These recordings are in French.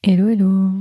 Hello, hello.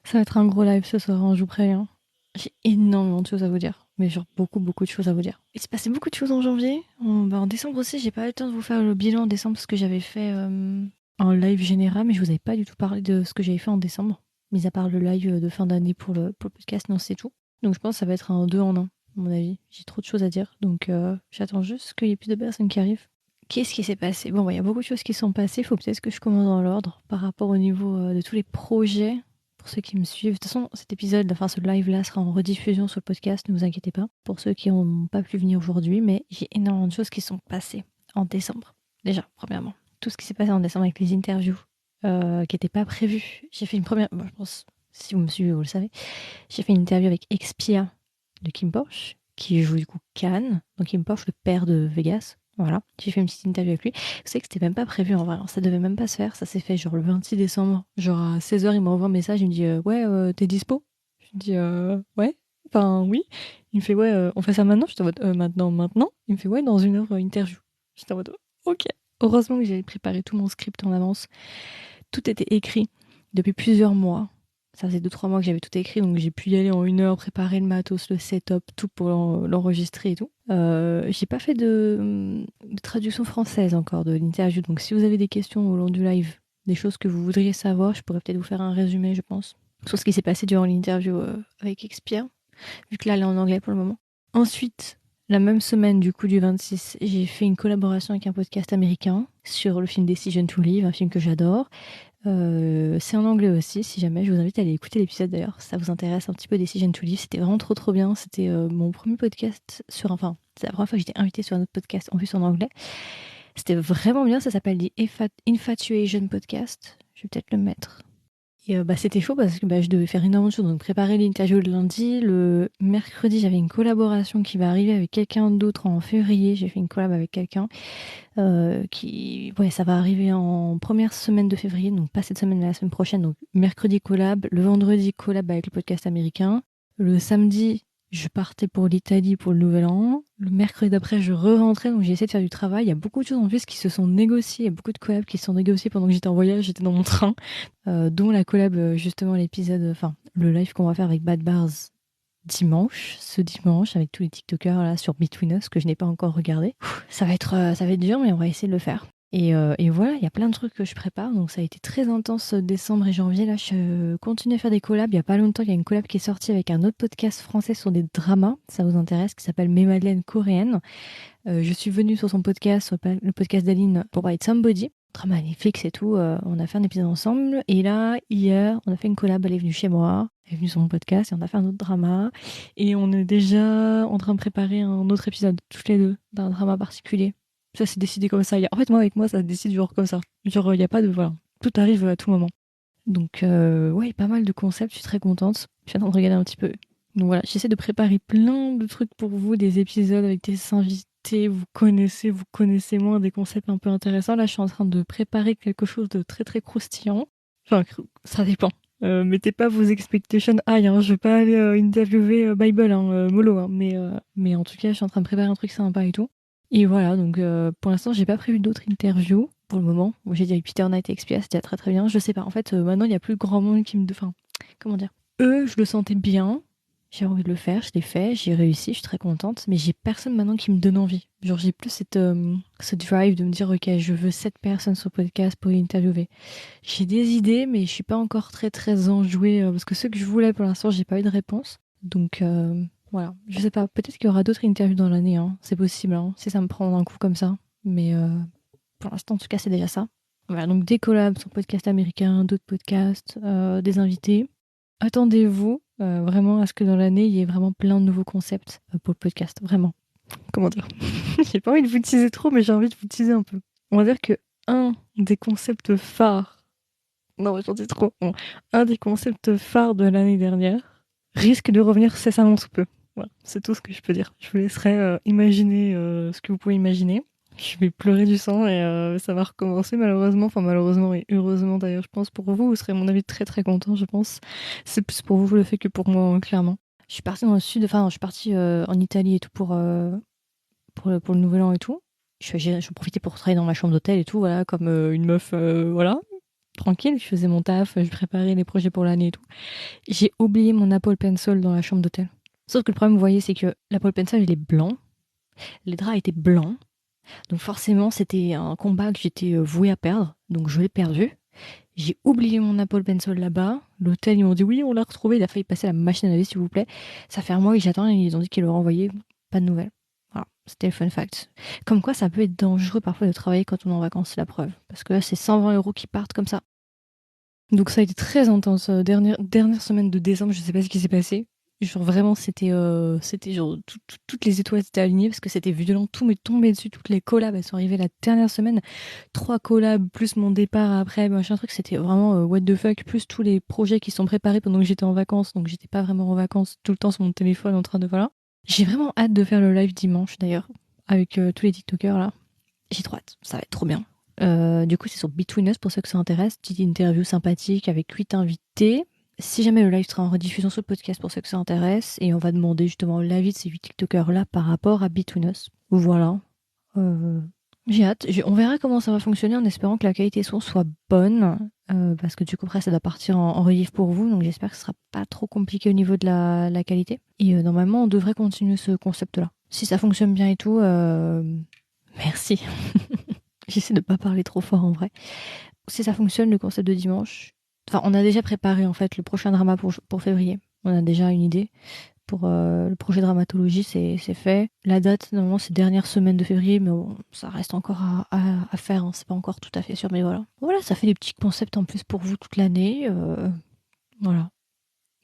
Ça va être un gros live ce soir, hein, je vous préviens. J'ai énormément de choses à vous dire. Mais genre beaucoup, beaucoup de choses à vous dire. Il s'est passé beaucoup de choses en janvier. En décembre aussi, j'ai pas eu le temps de vous faire le bilan en décembre parce que j'avais fait un live général, mais je vous avais pas du tout parlé de ce que j'avais fait en décembre. Mis à part le live de fin d'année pour le podcast, non, c'est tout. Donc je pense que ça va être un 2 en un, à mon avis. J'ai trop de choses à dire. Donc j'attends juste qu'il y ait plus de personnes qui arrivent. Qu'est-ce qui s'est passé? Bon, il y a beaucoup de choses qui sont passées. Il faut peut-être que je commence dans l'ordre par rapport au niveau de tous les projets. Pour ceux qui me suivent, de toute façon, cet épisode, enfin ce live-là sera en rediffusion sur le podcast, ne vous inquiétez pas. Pour ceux qui n'ont pas pu venir aujourd'hui, mais j'ai énormément de choses qui sont passées en décembre. Déjà, premièrement, tout ce qui s'est passé en décembre avec les interviews qui n'étaient pas prévues. J'ai fait une première, bon, je pense, si vous me suivez, vous le savez, j'ai fait une interview avec Expia de Kim Porsche, qui joue du coup Cannes, donc Kim Porsche, le père de Vegas. Voilà, j'ai fait une petite interview avec lui. Vous savez que c'était même pas prévu en vrai, ça devait même pas se faire, ça s'est fait genre le 26 décembre. Genre à 16h, il m'envoie un message, il me dit ouais, t'es dispo? Je lui dis ouais, enfin oui. Il me fait ouais, on fait ça maintenant? Je suis en mode maintenant? Il me fait ouais, dans une heure, interview. J'étais en mode ok. Heureusement que j'avais préparé tout mon script en avance. Tout était écrit depuis plusieurs mois. Ça faisait 2-3 mois que j'avais tout écrit, donc j'ai pu y aller en une heure, préparer le matos, le setup, tout pour l'enregistrer et tout. J'ai pas fait de traduction française encore de l'interview, donc si vous avez des questions au long du live, des choses que vous voudriez savoir, je pourrais peut-être vous faire un résumé, je pense, sur ce qui s'est passé durant l'interview avec Expia, vu que là, elle est en anglais pour le moment. Ensuite, la même semaine, du coup, du 26, j'ai fait une collaboration avec un podcast américain sur le film Decision to Live, un film que j'adore. C'est en anglais aussi, si jamais. Je vous invite à aller écouter l'épisode d'ailleurs, si ça vous intéresse un petit peu Decision to Live. C'était vraiment trop trop bien. C'était mon premier podcast sur. Enfin, c'est la première fois que j'étais invitée sur un autre podcast, en plus en anglais. C'était vraiment bien. Ça s'appelle The Infatuation Podcast. Je vais peut-être le mettre. Et c'était chaud parce que je devais faire énormément de choses. Donc préparer l'interview le lundi. Le mercredi, j'avais une collaboration qui va arriver avec quelqu'un d'autre en février. J'ai fait une collab avec quelqu'un ça va arriver en première semaine de février, donc pas cette semaine mais la semaine prochaine. Donc mercredi collab, le vendredi collab avec le podcast américain. Le samedi, je partais pour l'Italie pour le Nouvel An. Le mercredi d'après, je re-rentrais, donc j'ai essayé de faire du travail. Il y a beaucoup de choses en plus qui se sont négociées. Il y a beaucoup de collabs qui se sont négociées pendant que j'étais en voyage, j'étais dans mon train, dont la collab, justement, l'épisode, enfin, le live qu'on va faire avec Bad Bars ce dimanche, avec tous les TikTokers là sur Between Us que je n'ai pas encore regardé. Ça va être dur, mais on va essayer de le faire. Et voilà, il y a plein de trucs que je prépare, donc ça a été très intense décembre et janvier. Là, je continue à faire des collabs. Il y a pas longtemps, il y a une collab qui est sortie avec un autre podcast français sur des dramas, ça vous intéresse, qui s'appelle Mes Madeleines coréennes. Je suis venue sur son podcast, sur le podcast d'Aline, pour parler de Somebody. Drama magnifique, c'est tout. On a fait un épisode ensemble. Et là, hier, on a fait une collab. Elle est venue chez moi. Elle est venue sur mon podcast et on a fait un autre drama. Et on est déjà en train de préparer un autre épisode, toutes les deux, d'un drama particulier. Ça, c'est décidé comme ça. En fait, moi, avec moi, ça se décide genre comme ça. Genre, il n'y a pas de. Voilà. Tout arrive à tout moment. Donc, ouais, pas mal de concepts. Je suis très contente. Je suis en train de regarder un petit peu. Donc voilà, j'essaie de préparer plein de trucs pour vous, des épisodes avec des invités, vous connaissez moins, des concepts un peu intéressants. Là, je suis en train de préparer quelque chose de très très croustillant. Enfin, ça dépend. Mettez pas vos expectations high, hein. Je vais pas aller interviewer Bible, hein, mollo, hein. Mais en tout cas, je suis en train de préparer un truc sympa et tout. Et voilà, donc pour l'instant, j'ai pas prévu d'autres interviews pour le moment. Bon, j'ai dit avec Peter Knight et XPS, c'était très très bien. Je sais pas, en fait, maintenant, il y a plus grand monde qui me... Enfin, comment dire? Eux, je le sentais bien. J'ai envie de le faire, je l'ai fait, j'ai réussi, je suis très contente, mais j'ai personne maintenant qui me donne envie. Genre, j'ai plus ce drive de me dire, ok, je veux cette personne sur le podcast pour l'interviewer. J'ai des idées, mais je suis pas encore très très enjouée, parce que ceux que je voulais pour l'instant, j'ai pas eu de réponse. Donc, voilà. Je sais pas, peut-être qu'il y aura d'autres interviews dans l'année, hein. C'est possible, hein, si ça me prend d'un coup comme ça. Mais pour l'instant, en tout cas, c'est déjà ça. Voilà, donc des collabs sur podcast américain, d'autres podcasts, des invités. Attendez-vous vraiment à ce que dans l'année, il y ait vraiment plein de nouveaux concepts pour le podcast. Vraiment. Comment dire? J'ai pas envie de vous teaser trop, mais j'ai envie de vous teaser un peu. On va dire que un des concepts phares, non, mais j'en dis trop. Bon. Un des concepts phares de l'année dernière risque de revenir cessamment sous peu. Voilà, c'est tout ce que je peux dire. Je vous laisserai imaginer ce que vous pouvez imaginer. Je vais pleurer du sang et ça va recommencer malheureusement. Enfin malheureusement et heureusement d'ailleurs, je pense pour vous. Vous serez à mon avis très très content, je pense. C'est plus pour vous le fait que pour moi, hein, clairement. Je suis partie dans le sud, enfin je suis partie en Italie et tout pour le nouvel an et tout. Je profitais pour travailler dans ma chambre d'hôtel et tout, voilà, comme une meuf, voilà. tranquille, je faisais mon taf, je préparais les projets pour l'année et tout. J'ai oublié mon Apple Pencil dans la chambre d'hôtel. Sauf que le problème, vous voyez, c'est que l'Apple Pencil, il est blanc, les draps étaient blancs, donc forcément, c'était un combat que j'étais vouée à perdre, donc je l'ai perdu. J'ai oublié mon Apple Pencil là-bas. L'hôtel, ils m'ont dit oui, on l'a retrouvé. Il a failli passer à la machine à laver, s'il vous plaît. Ça fait un mois que j'attends et ils ont dit qu'ils le renvoyaient. Pas de nouvelles. Voilà, c'était le fun fact. Comme quoi, ça peut être dangereux parfois de travailler quand on est en vacances, c'est la preuve. Parce que là, c'est 120 € qui partent comme ça. Donc ça a été très intense. Dernière semaine de décembre, je sais pas ce qui s'est passé. Genre vraiment, c'était genre toutes les étoiles étaient alignées parce que c'était violent. Tout m'est tombé dessus. Toutes les collabs, elles sont arrivées la dernière semaine. 3 collabs plus mon départ après, machin truc. C'était vraiment what the fuck. Plus tous les projets qui sont préparés pendant que j'étais en vacances. Donc j'étais pas vraiment en vacances tout le temps sur mon téléphone en train de voilà. J'ai vraiment hâte de faire le live dimanche d'ailleurs avec tous les TikTokers là. J'ai trop hâte. Ça va être trop bien. Du coup, c'est sur Between Us pour ceux que ça intéresse. Petite interview sympathique avec 8 invités. Si jamais le live sera en rediffusion sur le podcast pour ceux que ça intéresse, et on va demander justement l'avis de ces 8 TikTokers-là par rapport à Between Us. Voilà. J'ai hâte. On verra comment ça va fonctionner en espérant que la qualité son soit bonne. Parce que du coup, après, ça doit partir en rediff pour vous. Donc j'espère que ce sera pas trop compliqué au niveau de la qualité. Et normalement, on devrait continuer ce concept-là. Si ça fonctionne bien et tout, merci. J'essaie de pas parler trop fort en vrai. Si ça fonctionne, le concept de dimanche. Enfin, on a déjà préparé en fait le prochain drama pour février. On a déjà une idée. Pour le projet dramatologie, c'est fait. La date, normalement, c'est dernière semaine de février, mais bon, ça reste encore à faire. Hein. C'est pas encore tout à fait sûr, mais voilà. Voilà, ça fait des petits concepts en plus pour vous toute l'année. Voilà.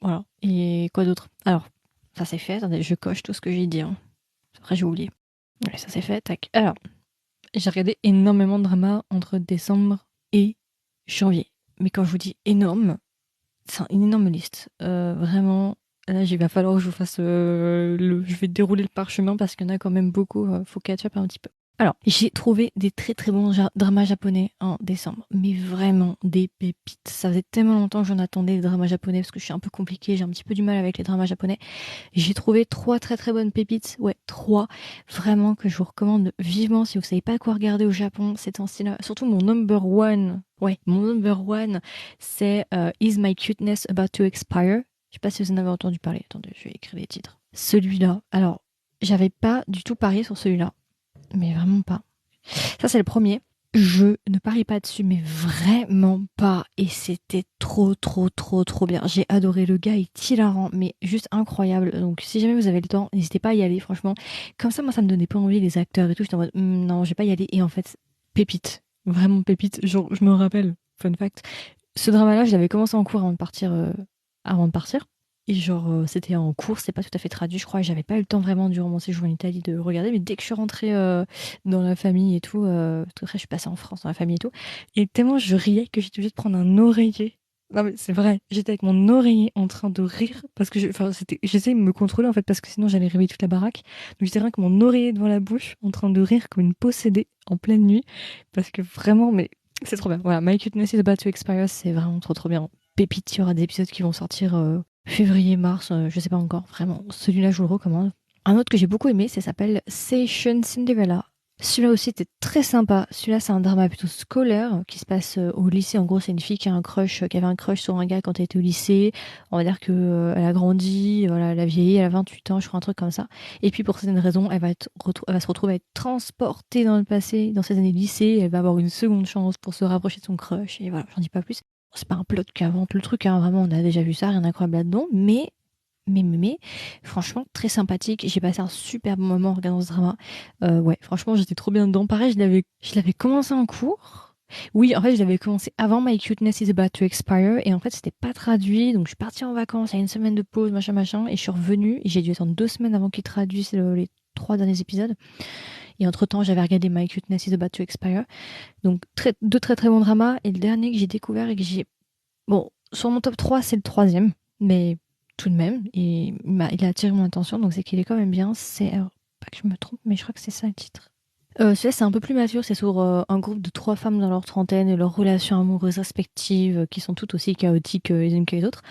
Voilà. Et quoi d'autre? Alors, ça c'est fait. Attendez, je coche tout ce que j'ai dit. Hein. Après, j'ai oublié. Ouais, ça c'est fait. Tac. Alors, j'ai regardé énormément de dramas entre décembre et janvier. Mais quand je vous dis énorme, c'est une énorme liste. Vraiment, là, il va falloir que je vous fasse je vais dérouler le parchemin parce qu'il y en a quand même beaucoup. Faut catch up un petit peu. Alors, j'ai trouvé des très très bons dramas japonais en décembre, mais vraiment des pépites. Ça faisait tellement longtemps que j'en attendais les dramas japonais parce que je suis un peu compliquée, j'ai un petit peu du mal avec les dramas japonais. J'ai trouvé 3 très très bonnes pépites, ouais, 3 vraiment que je vous recommande vivement si vous savez pas quoi regarder au Japon ces temps-ci-là. Surtout mon number one, ouais, mon number one, c'est Is My Cuteness About to Expire? Je sais pas si vous en avez entendu parler. Attendez, je vais écrire les titres. Celui-là, alors, j'avais pas du tout parié sur celui-là. Mais vraiment pas. Ça, c'est le premier. Je ne parie pas dessus, mais vraiment pas. Et c'était trop, trop, trop, trop bien. J'ai adoré. Le gars est hilarant, mais juste incroyable. Donc, si jamais vous avez le temps, n'hésitez pas à y aller, franchement. Comme ça, moi, ça me donnait pas envie, les acteurs et tout. J'étais en mode, non, je vais pas y aller. Et en fait, pépite. Vraiment pépite. Genre, je me rappelle, fun fact. Ce drama-là, je l'avais commencé en cours avant de partir. Et genre, c'était en cours, c'est pas tout à fait traduit, je crois. Et j'avais pas eu le temps vraiment durant mon séjour en Italie de regarder. Mais dès que je suis rentrée dans la famille et tout, parce que après je suis passée en France dans la famille et tout, et tellement je riais que j'étais obligée de prendre un oreiller. Non mais c'est vrai, j'étais avec mon oreiller en train de rire parce que j'essayais de me contrôler en fait parce que sinon j'allais réveiller toute la baraque. Donc j'étais rien que mon oreiller devant la bouche en train de rire comme une possédée en pleine nuit parce que vraiment, mais c'est trop bien. Voilà, My Cuteness is About to Expire, c'est vraiment trop trop bien. Pépite, il y aura des épisodes qui vont sortir février, mars, je sais pas encore, vraiment. Celui-là, je vous le recommande. Un autre que j'ai beaucoup aimé, ça s'appelle Station Cinderella. Celui-là aussi était très sympa. Celui-là, c'est un drama plutôt scolaire qui se passe au lycée. En gros, c'est une fille qui a qui avait un crush sur un gars quand elle était au lycée. On va dire que elle a grandi, voilà, elle a vieilli, elle a 28 ans, je crois, un truc comme ça. Et puis, pour certaines raisons, elle va se retrouver à être transportée dans le passé, dans ses années de lycée. Elle va avoir une seconde chance pour se rapprocher de son crush. Et voilà, j'en dis pas plus. C'est pas un plot qui invente le truc, hein, vraiment, on a déjà vu ça, rien d'incroyable là-dedans, mais, franchement, très sympathique. J'ai passé un super bon moment en regardant ce drama. Ouais, franchement, j'étais trop bien dedans. Pareil, je l'avais commencé en cours. Oui, en fait, je l'avais commencé avant My Cuteness is About to Expire, et en fait, c'était pas traduit, donc je suis partie en vacances, il y a une semaine de pause, machin, machin, et je suis revenue, et j'ai dû attendre 2 semaines avant qu'ils traduisent les 3 derniers épisodes. Et entre-temps, j'avais regardé My Cuteness is About to Expire. Donc, deux très très bons dramas. Et le dernier que j'ai découvert et que j'ai... Bon, sur mon top 3, c'est le troisième. Mais tout de même, il a attiré mon attention. Donc, c'est qu'il est quand même bien. C'est... Alors, pas que je me trompe, mais je crois que c'est ça le titre. Celui-là, c'est un peu plus mature. C'est sur un groupe de 3 femmes dans leur trentaine et leurs relations amoureuses respectives qui sont toutes aussi chaotiques les unes que les autres.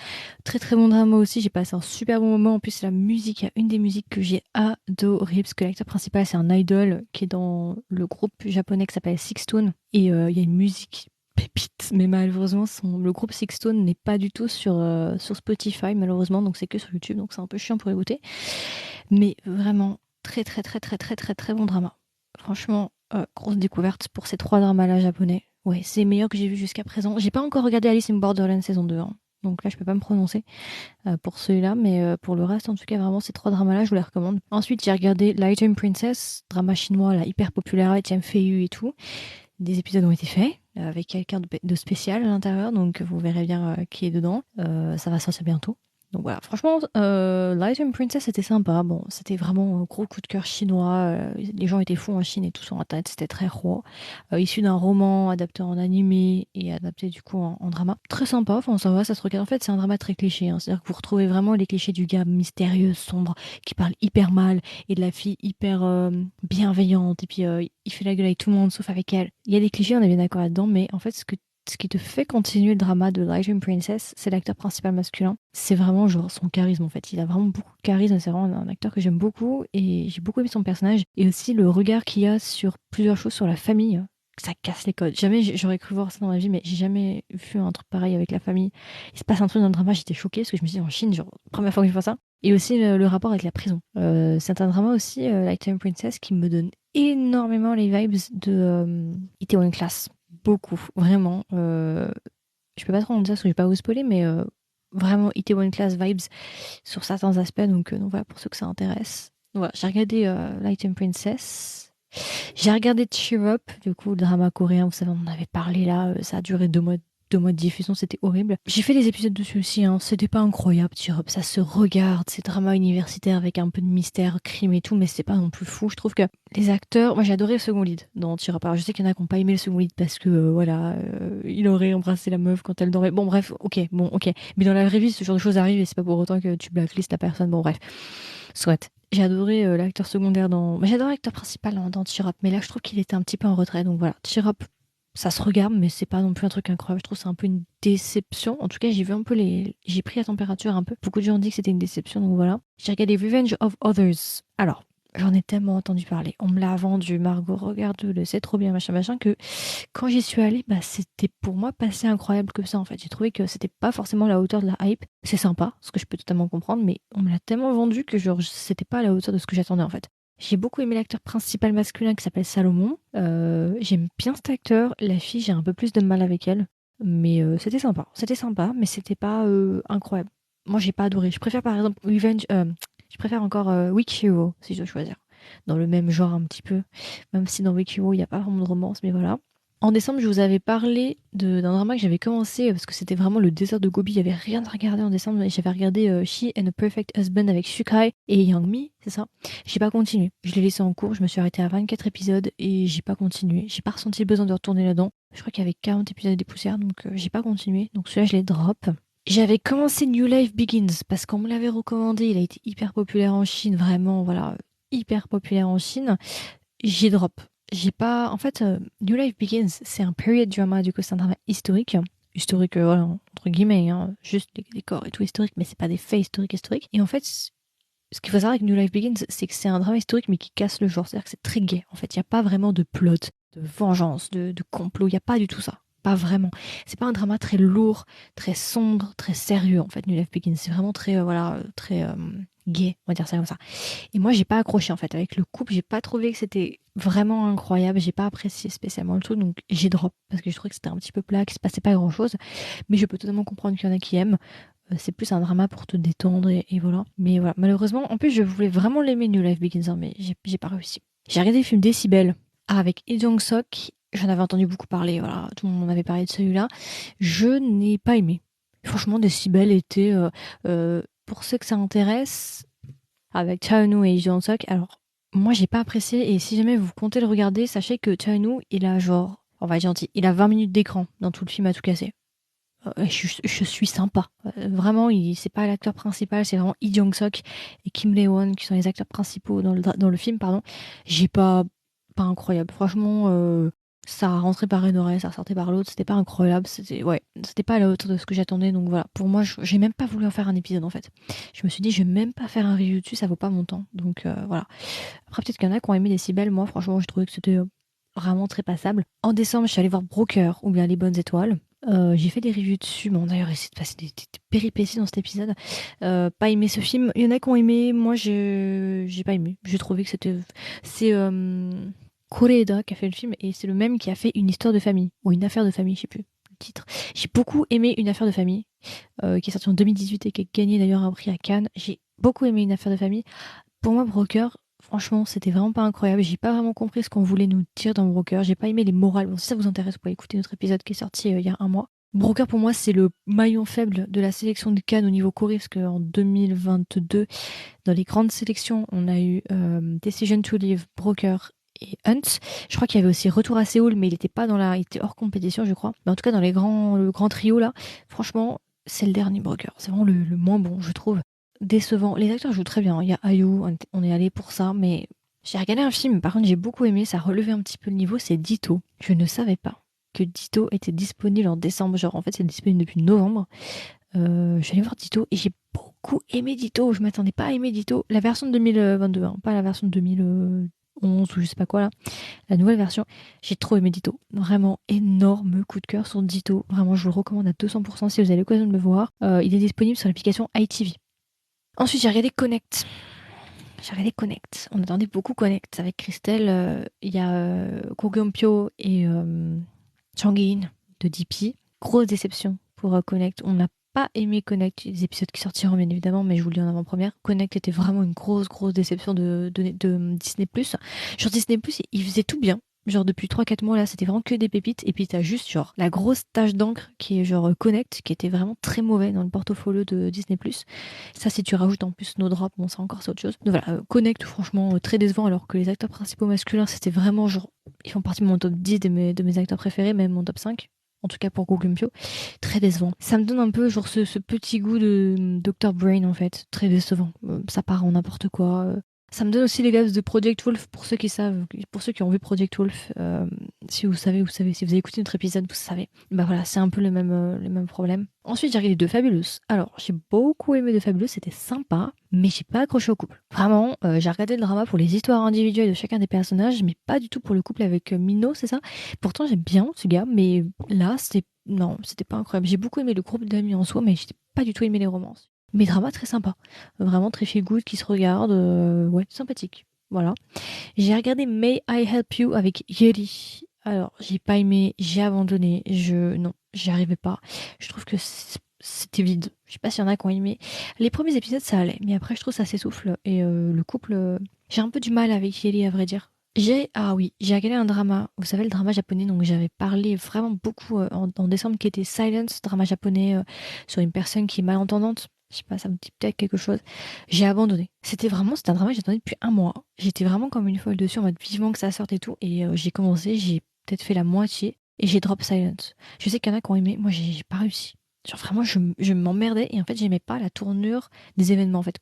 Très très bon drama aussi. J'ai passé un super bon moment. En plus, c'est la musique. Il y a une des musiques que j'ai adorée parce que l'acteur principal, c'est un idol qui est dans le groupe japonais qui s'appelle Sixtoon. Et il y a une musique pépite. Mais malheureusement, le groupe Sixtone n'est pas du tout sur Spotify, malheureusement, donc c'est que sur YouTube, donc c'est un peu chiant pour écouter. Mais vraiment, très très très très très très très bon drama. Franchement, grosse découverte pour ces 3 dramas-là japonais. Ouais, c'est le meilleur que j'ai vu jusqu'à présent. J'ai pas encore regardé Alice in Borderland saison 2, hein. Donc là, je peux pas me prononcer pour celui-là, mais pour le reste, en tout cas, vraiment, ces 3 dramas-là, je vous les recommande. Ensuite, j'ai regardé Light Princess, drama chinois, là, hyper populaire avec Tian Fei-yu et tout. Des épisodes ont été faits avec quelqu'un de spécial à l'intérieur, donc vous verrez bien qui est dedans. Ça va sortir bientôt. Donc voilà, franchement, Light Princess c'était sympa. Bon, c'était vraiment un gros coup de cœur chinois. Les gens étaient fous en Chine et tout sur Internet, c'était très raw. Issu d'un roman adapté en animé et adapté du coup en drama. Très sympa, enfin ça va, ça se regarde. En fait, c'est un drama très cliché, hein. C'est-à-dire que vous retrouvez vraiment les clichés du gars mystérieux, sombre, qui parle hyper mal et de la fille hyper bienveillante. Et puis il fait la gueule avec tout le monde sauf avec elle. Il y a des clichés, on est bien d'accord là-dedans, mais en fait, ce qui te fait continuer le drama de Light Princess, c'est l'acteur principal masculin. C'est vraiment genre son charisme en fait. Il a vraiment beaucoup de charisme. C'est vraiment un acteur que j'aime beaucoup et j'ai beaucoup aimé son personnage. Et aussi le regard qu'il y a sur plusieurs choses sur la famille. Ça casse les codes. Jamais j'aurais cru voir ça dans ma vie, mais j'ai jamais vu un truc pareil avec la famille. Il se passe un truc dans le drama, j'étais choquée parce que je me suis dit en Chine, genre, première fois que je vois ça. Et aussi le rapport avec la prison. C'est un drama aussi, Light Princess, qui me donne énormément les vibes de Itaewon Class. Beaucoup, vraiment. Je peux pas trop en dire parce que je vais pas vous spoiler, mais vraiment Itaewon Class vibes sur certains aspects. Donc voilà, pour ceux que ça intéresse. Voilà, j'ai regardé Light Princess. J'ai regardé Cheer Up, du coup, le drama coréen, vous savez, on en avait parlé là, ça a duré 2 mois de diffusion, c'était horrible. J'ai fait des épisodes dessus aussi, hein. C'était pas incroyable, Cheer Up, ça se regarde, c'est drama universitaire avec un peu de mystère, crime et tout, mais c'est pas non plus fou. Je trouve que les acteurs, moi j'ai adoré le second lead dans Cheer Up. Alors je sais qu'il y en a qui n'ont pas aimé le second lead parce que voilà, il aurait embrassé la meuf quand elle dormait. Bon bref, ok, mais dans la vraie vie, ce genre de choses arrive et c'est pas pour autant que tu blacklistes la personne. Bon bref, soit. J'ai adoré l'acteur secondaire dans. Mais j'adore l'acteur principal dans Cheer Up, mais là je trouve qu'il était un petit peu en retrait. Donc voilà, Cheer Up, ça se regarde, mais c'est pas non plus un truc incroyable. Je trouve que c'est un peu une déception. En tout cas, j'ai vu un peu les. J'ai pris la température un peu. Beaucoup de gens ont dit que c'était une déception, donc voilà. J'ai regardé Revenge of Others. Alors, j'en ai tellement entendu parler. On me l'a vendu, Margot, regarde-le, c'est trop bien, machin, que quand j'y suis allée, bah, c'était pour moi pas si incroyable que ça en fait. J'ai trouvé que c'était pas forcément à la hauteur de la hype. C'est sympa, ce que je peux totalement comprendre, mais on me l'a tellement vendu que genre c'était pas à la hauteur de ce que j'attendais en fait. J'ai beaucoup aimé l'acteur principal masculin qui s'appelle Salomon. J'aime bien cet acteur. La fille, j'ai un peu plus de mal avec elle. Mais c'était sympa. C'était sympa, mais c'était pas incroyable. Moi, j'ai pas adoré. Je préfère par exemple Revenge. Je préfère encore Weak Hero, si je dois choisir. Dans le même genre un petit peu. Même si dans Weak Hero, il n'y a pas vraiment de romance, mais voilà. En décembre, je vous avais parlé d'un drama que j'avais commencé parce que c'était vraiment le désert de Gobi. Il n'y avait rien à regarder en décembre. Et j'avais regardé She and a Perfect Husband avec Shukai et Young Mi, c'est ça. J'ai pas continué. Je l'ai laissé en cours. Je me suis arrêtée à 24 épisodes et j'ai pas continué. J'ai pas ressenti le besoin de retourner là-dedans. Je crois qu'il y avait 40 épisodes des poussières, donc j'ai pas continué. Donc celui-là, je l'ai drop. J'avais commencé New Life Begins parce qu'on me l'avait recommandé. Il a été hyper populaire en Chine, vraiment, voilà, hyper populaire en Chine. J'ai drop. J'ai pas. En fait, New Life Begins, c'est un period drama, du coup, c'est un drama historique. Historique, voilà, entre guillemets, hein, juste les décors et tout historique, mais c'est pas des faits historiques. Et en fait, ce qu'il faut savoir avec New Life Begins, c'est que c'est un drama historique, mais qui casse le genre. C'est-à-dire que c'est très gay. En fait, il n'y a pas vraiment de plot, de vengeance, de complot. Il n'y a pas du tout ça. Pas vraiment. C'est pas un drama très lourd, très sombre, très sérieux, en fait, New Life Begins. C'est vraiment très, voilà, très gay, on va dire ça comme ça. Et moi, j'ai pas accroché en fait avec le couple. J'ai pas trouvé que c'était vraiment incroyable. J'ai pas apprécié spécialement le truc, donc j'ai drop parce que je trouvais que c'était un petit peu plat, qu'il se passait pas grand chose. Mais je peux totalement comprendre qu'il y en a qui aiment. C'est plus un drama pour te détendre et voilà. Mais voilà, malheureusement, en plus, je voulais vraiment l'aimer New Life Begins, hein, mais j'ai pas réussi. J'ai regardé le film Décibel avec Lee Jong-sok. J'en avais entendu beaucoup parler, voilà, tout le monde m'avait parlé de celui-là. Je n'ai pas aimé. Franchement, Décibel était, pour ceux que ça intéresse, avec Chaeun-woo et Lee Jong-sok. Alors, moi, j'ai pas apprécié, et si jamais vous comptez le regarder, sachez que Chaeun-woo, il a genre, on va être gentil, il a 20 minutes d'écran dans tout le film à tout casser. Je suis sympa. Vraiment, c'est pas l'acteur principal, c'est vraiment Lee Jong-sok et Kim Le-won qui sont les acteurs principaux dans le film, pardon. J'ai pas incroyable. Franchement, ça rentrait par une oreille, ça sortait par l'autre. C'était pas incroyable. C'était pas à la hauteur de ce que j'attendais. Donc voilà. Pour moi, j'ai même pas voulu en faire un épisode en fait. Je me suis dit, je vais même pas faire un review dessus, ça vaut pas mon temps. Donc voilà. Après, peut-être qu'il y en a qui ont aimé Décibel. Moi, franchement, j'ai trouvé que c'était vraiment très passable. En décembre, je suis allée voir Broker ou bien Les Bonnes Étoiles. J'ai fait des reviews dessus, bon d'ailleurs essayé de passer des péripéties dans cet épisode. Pas aimé ce film. Il y en a qui ont aimé, moi j'ai pas aimé. J'ai trouvé que c'est Koreeda qui a fait le film et c'est le même qui a fait Une histoire de famille ou Une affaire de famille, je sais plus le titre. J'ai beaucoup aimé Une affaire de famille qui est sorti en 2018 et qui a gagné d'ailleurs un prix à Cannes. J'ai beaucoup aimé Une affaire de famille. Pour moi, Broker, franchement, c'était vraiment pas incroyable. J'ai pas vraiment compris ce qu'on voulait nous dire dans Broker. J'ai pas aimé les morales. Bon, si ça vous intéresse, vous pouvez écouter notre épisode qui est sorti il y a un mois. Broker, pour moi, c'est le maillon faible de la sélection de Cannes au niveau Corée, parce qu'en 2022, dans les grandes sélections, on a eu Decision to Live, Broker et Hunt. Je crois qu'il y avait aussi Retour à Séoul, mais il était pas il était hors compétition, je crois. Mais en tout cas, dans le grand trio là, franchement, c'est le dernier Broker. C'est vraiment le moins bon, je trouve. Décevant. Les acteurs jouent très bien. Il y a Ayu, on est allé pour ça, mais j'ai regardé un film, par contre j'ai beaucoup aimé, ça a relevé un petit peu le niveau, c'est Ditto. Je ne savais pas que Ditto était disponible en décembre, genre en fait c'est disponible depuis novembre. Je suis allée voir Ditto et j'ai beaucoup aimé Ditto, je m'attendais pas à aimer Ditto. La version de 2022, hein, pas la version de 2011 ou je sais pas quoi là. La nouvelle version, j'ai trop aimé Ditto. Vraiment énorme coup de cœur sur Ditto. Vraiment, je vous le recommande à 200% si vous avez l'occasion de le voir. Il est disponible sur l'application ITV. Ensuite, j'ai regardé Connect. On attendait beaucoup Connect. Avec Christelle, il y a Ko Geun-pyo et Chang In de DP. Grosse déception pour Connect. On n'a pas aimé Connect. Les épisodes qui sortiront, bien évidemment, mais je vous le dis en avant-première. Connect était vraiment une grosse déception de Disney+. Sur Disney+, il faisait tout bien. Genre depuis 3-4 mois là, c'était vraiment que des pépites. Et puis t'as juste genre la grosse tache d'encre qui est genre Connect, qui était vraiment très mauvais dans le portfolio de Disney+. Ça, si tu rajoutes en plus Snowdrop, bon, ça encore c'est autre chose. Donc voilà, Connect, franchement, très décevant, alors que les acteurs principaux masculins, c'était vraiment genre, ils font partie de mon top 10 de mes acteurs préférés, même mon top 5. En tout cas pour Go Gumpyo, très décevant. Ça me donne un peu genre ce petit goût de Dr. Brain en fait, très décevant. Ça part en n'importe quoi. Ça me donne aussi les gars de Project Wolf, pour ceux qui savent, pour ceux qui ont vu Project Wolf. Si vous savez, vous savez. Si vous avez écouté notre épisode, vous savez. Bah voilà, c'est un peu le même problème. Ensuite, j'ai regardé The Fabulous. Alors, j'ai beaucoup aimé The Fabulous, c'était sympa, mais j'ai pas accroché au couple. Vraiment, j'ai regardé le drama pour les histoires individuelles de chacun des personnages, mais pas du tout pour le couple avec Mino, c'est ça? Pourtant, j'aime bien ce gars, mais là, non, c'était pas incroyable. J'ai beaucoup aimé le groupe d'amis en soi, mais j'ai pas du tout aimé les romances. Mais drama très sympa. Vraiment très feel good, qui se regarde. Ouais, sympathique. Voilà. J'ai regardé May I Help You avec Yeri. Alors, j'ai pas aimé, j'ai abandonné. Non, j'y arrivais pas. Je trouve que c'était vide. Je sais pas s'il y en a qui ont aimé. Les premiers épisodes, ça allait. Mais après, je trouve ça s'essouffle. Et le couple, j'ai un peu du mal avec Yeri, à vrai dire. Ah oui, j'ai regardé un drama, vous savez le drama japonais dont j'avais parlé vraiment beaucoup en décembre, qui était Silence, drama japonais sur une personne qui est malentendante. Je sais pas, ça me dit peut-être quelque chose. J'ai abandonné. C'était un drama que j'attendais depuis un mois. J'étais vraiment comme une folle dessus en mode vivement que ça sorte et tout. Et j'ai commencé, j'ai peut-être fait la moitié et j'ai drop Silence. Je sais qu'il y en a qui ont aimé, moi j'ai pas réussi. Genre vraiment, je m'emmerdais et en fait, j'aimais pas la tournure des événements. En fait,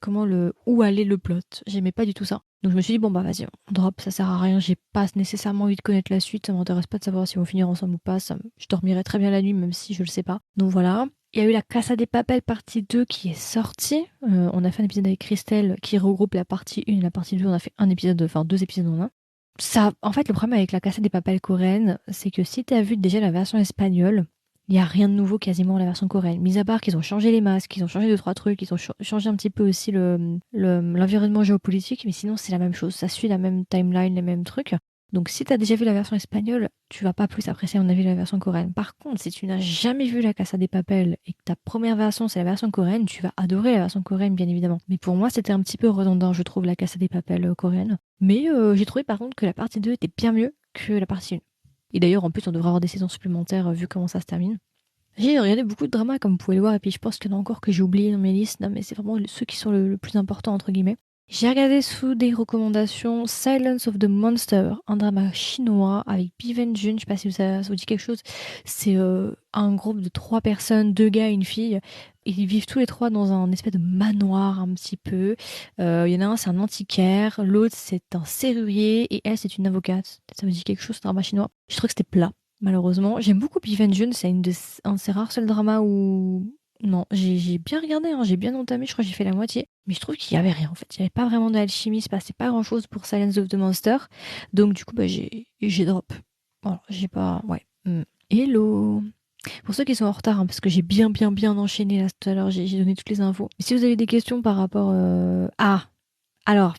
où allait le plot. J'aimais pas du tout ça. Donc je me suis dit, bon bah vas-y, on drop, ça sert à rien. J'ai pas nécessairement envie de connaître la suite. Ça m'intéresse pas de savoir si on va finir ensemble ou pas. Je dormirai très bien la nuit, même si je le sais pas. Donc voilà. Il y a eu la Casa des Papel partie 2 qui est sortie. On a fait un épisode avec Christelle qui regroupe la partie 1 et la partie 2. On a fait deux épisodes en un. Ça, en fait, le problème avec la Casa des Papel coréenne, c'est que si tu as vu déjà la version espagnole, il n'y a rien de nouveau quasiment dans la version coréenne. Mis à part qu'ils ont changé les masques, ils ont changé deux, trois trucs, ils ont changé un petit peu aussi l'environnement géopolitique, mais sinon c'est la même chose. Ça suit la même timeline, les mêmes trucs. Donc si tu as déjà vu la version espagnole, tu vas pas plus apprécier à mon avis la version coréenne. Par contre, si tu n'as jamais vu la Casa des Papel et que ta première version c'est la version coréenne, tu vas adorer la version coréenne bien évidemment. Mais pour moi c'était un petit peu redondant, je trouve, la Casa des Papel coréenne. Mais j'ai trouvé par contre que la partie 2 était bien mieux que la partie 1. Et d'ailleurs, en plus, on devrait avoir des saisons supplémentaires vu comment ça se termine. J'ai regardé beaucoup de dramas, comme vous pouvez le voir, et puis je pense qu'il y en a encore que j'ai oublié dans mes listes. Non, mais c'est vraiment ceux qui sont le plus important, entre guillemets. J'ai regardé sous des recommandations Silence of the Monster, un drama chinois avec Biven Jun, je sais pas si ça vous dit quelque chose. C'est un groupe de 3 personnes, 2 gars et une fille. Ils vivent tous les 3 dans un espèce de manoir un petit peu. Il y en a un, c'est un antiquaire, l'autre c'est un serrurier et elle c'est une avocate. Ça vous dit quelque chose, ce drama chinois? Je trouve que c'était plat, malheureusement. J'aime beaucoup Biven Jun, c'est un de ces rares seuls dramas où non, j'ai bien regardé, hein, j'ai bien entamé, je crois que j'ai fait la moitié. Mais je trouve qu'il y avait rien en fait. Il n'y avait pas vraiment d'alchimie, il se passait pas grand chose pour Silence of the Monster. Donc du coup, bah, j'ai drop. Alors, j'ai pas... Ouais. Hello. Pour ceux qui sont en retard, hein, parce que j'ai bien enchaîné là tout à l'heure, j'ai donné toutes les infos. Mais si vous avez des questions par rapport... Ah, alors...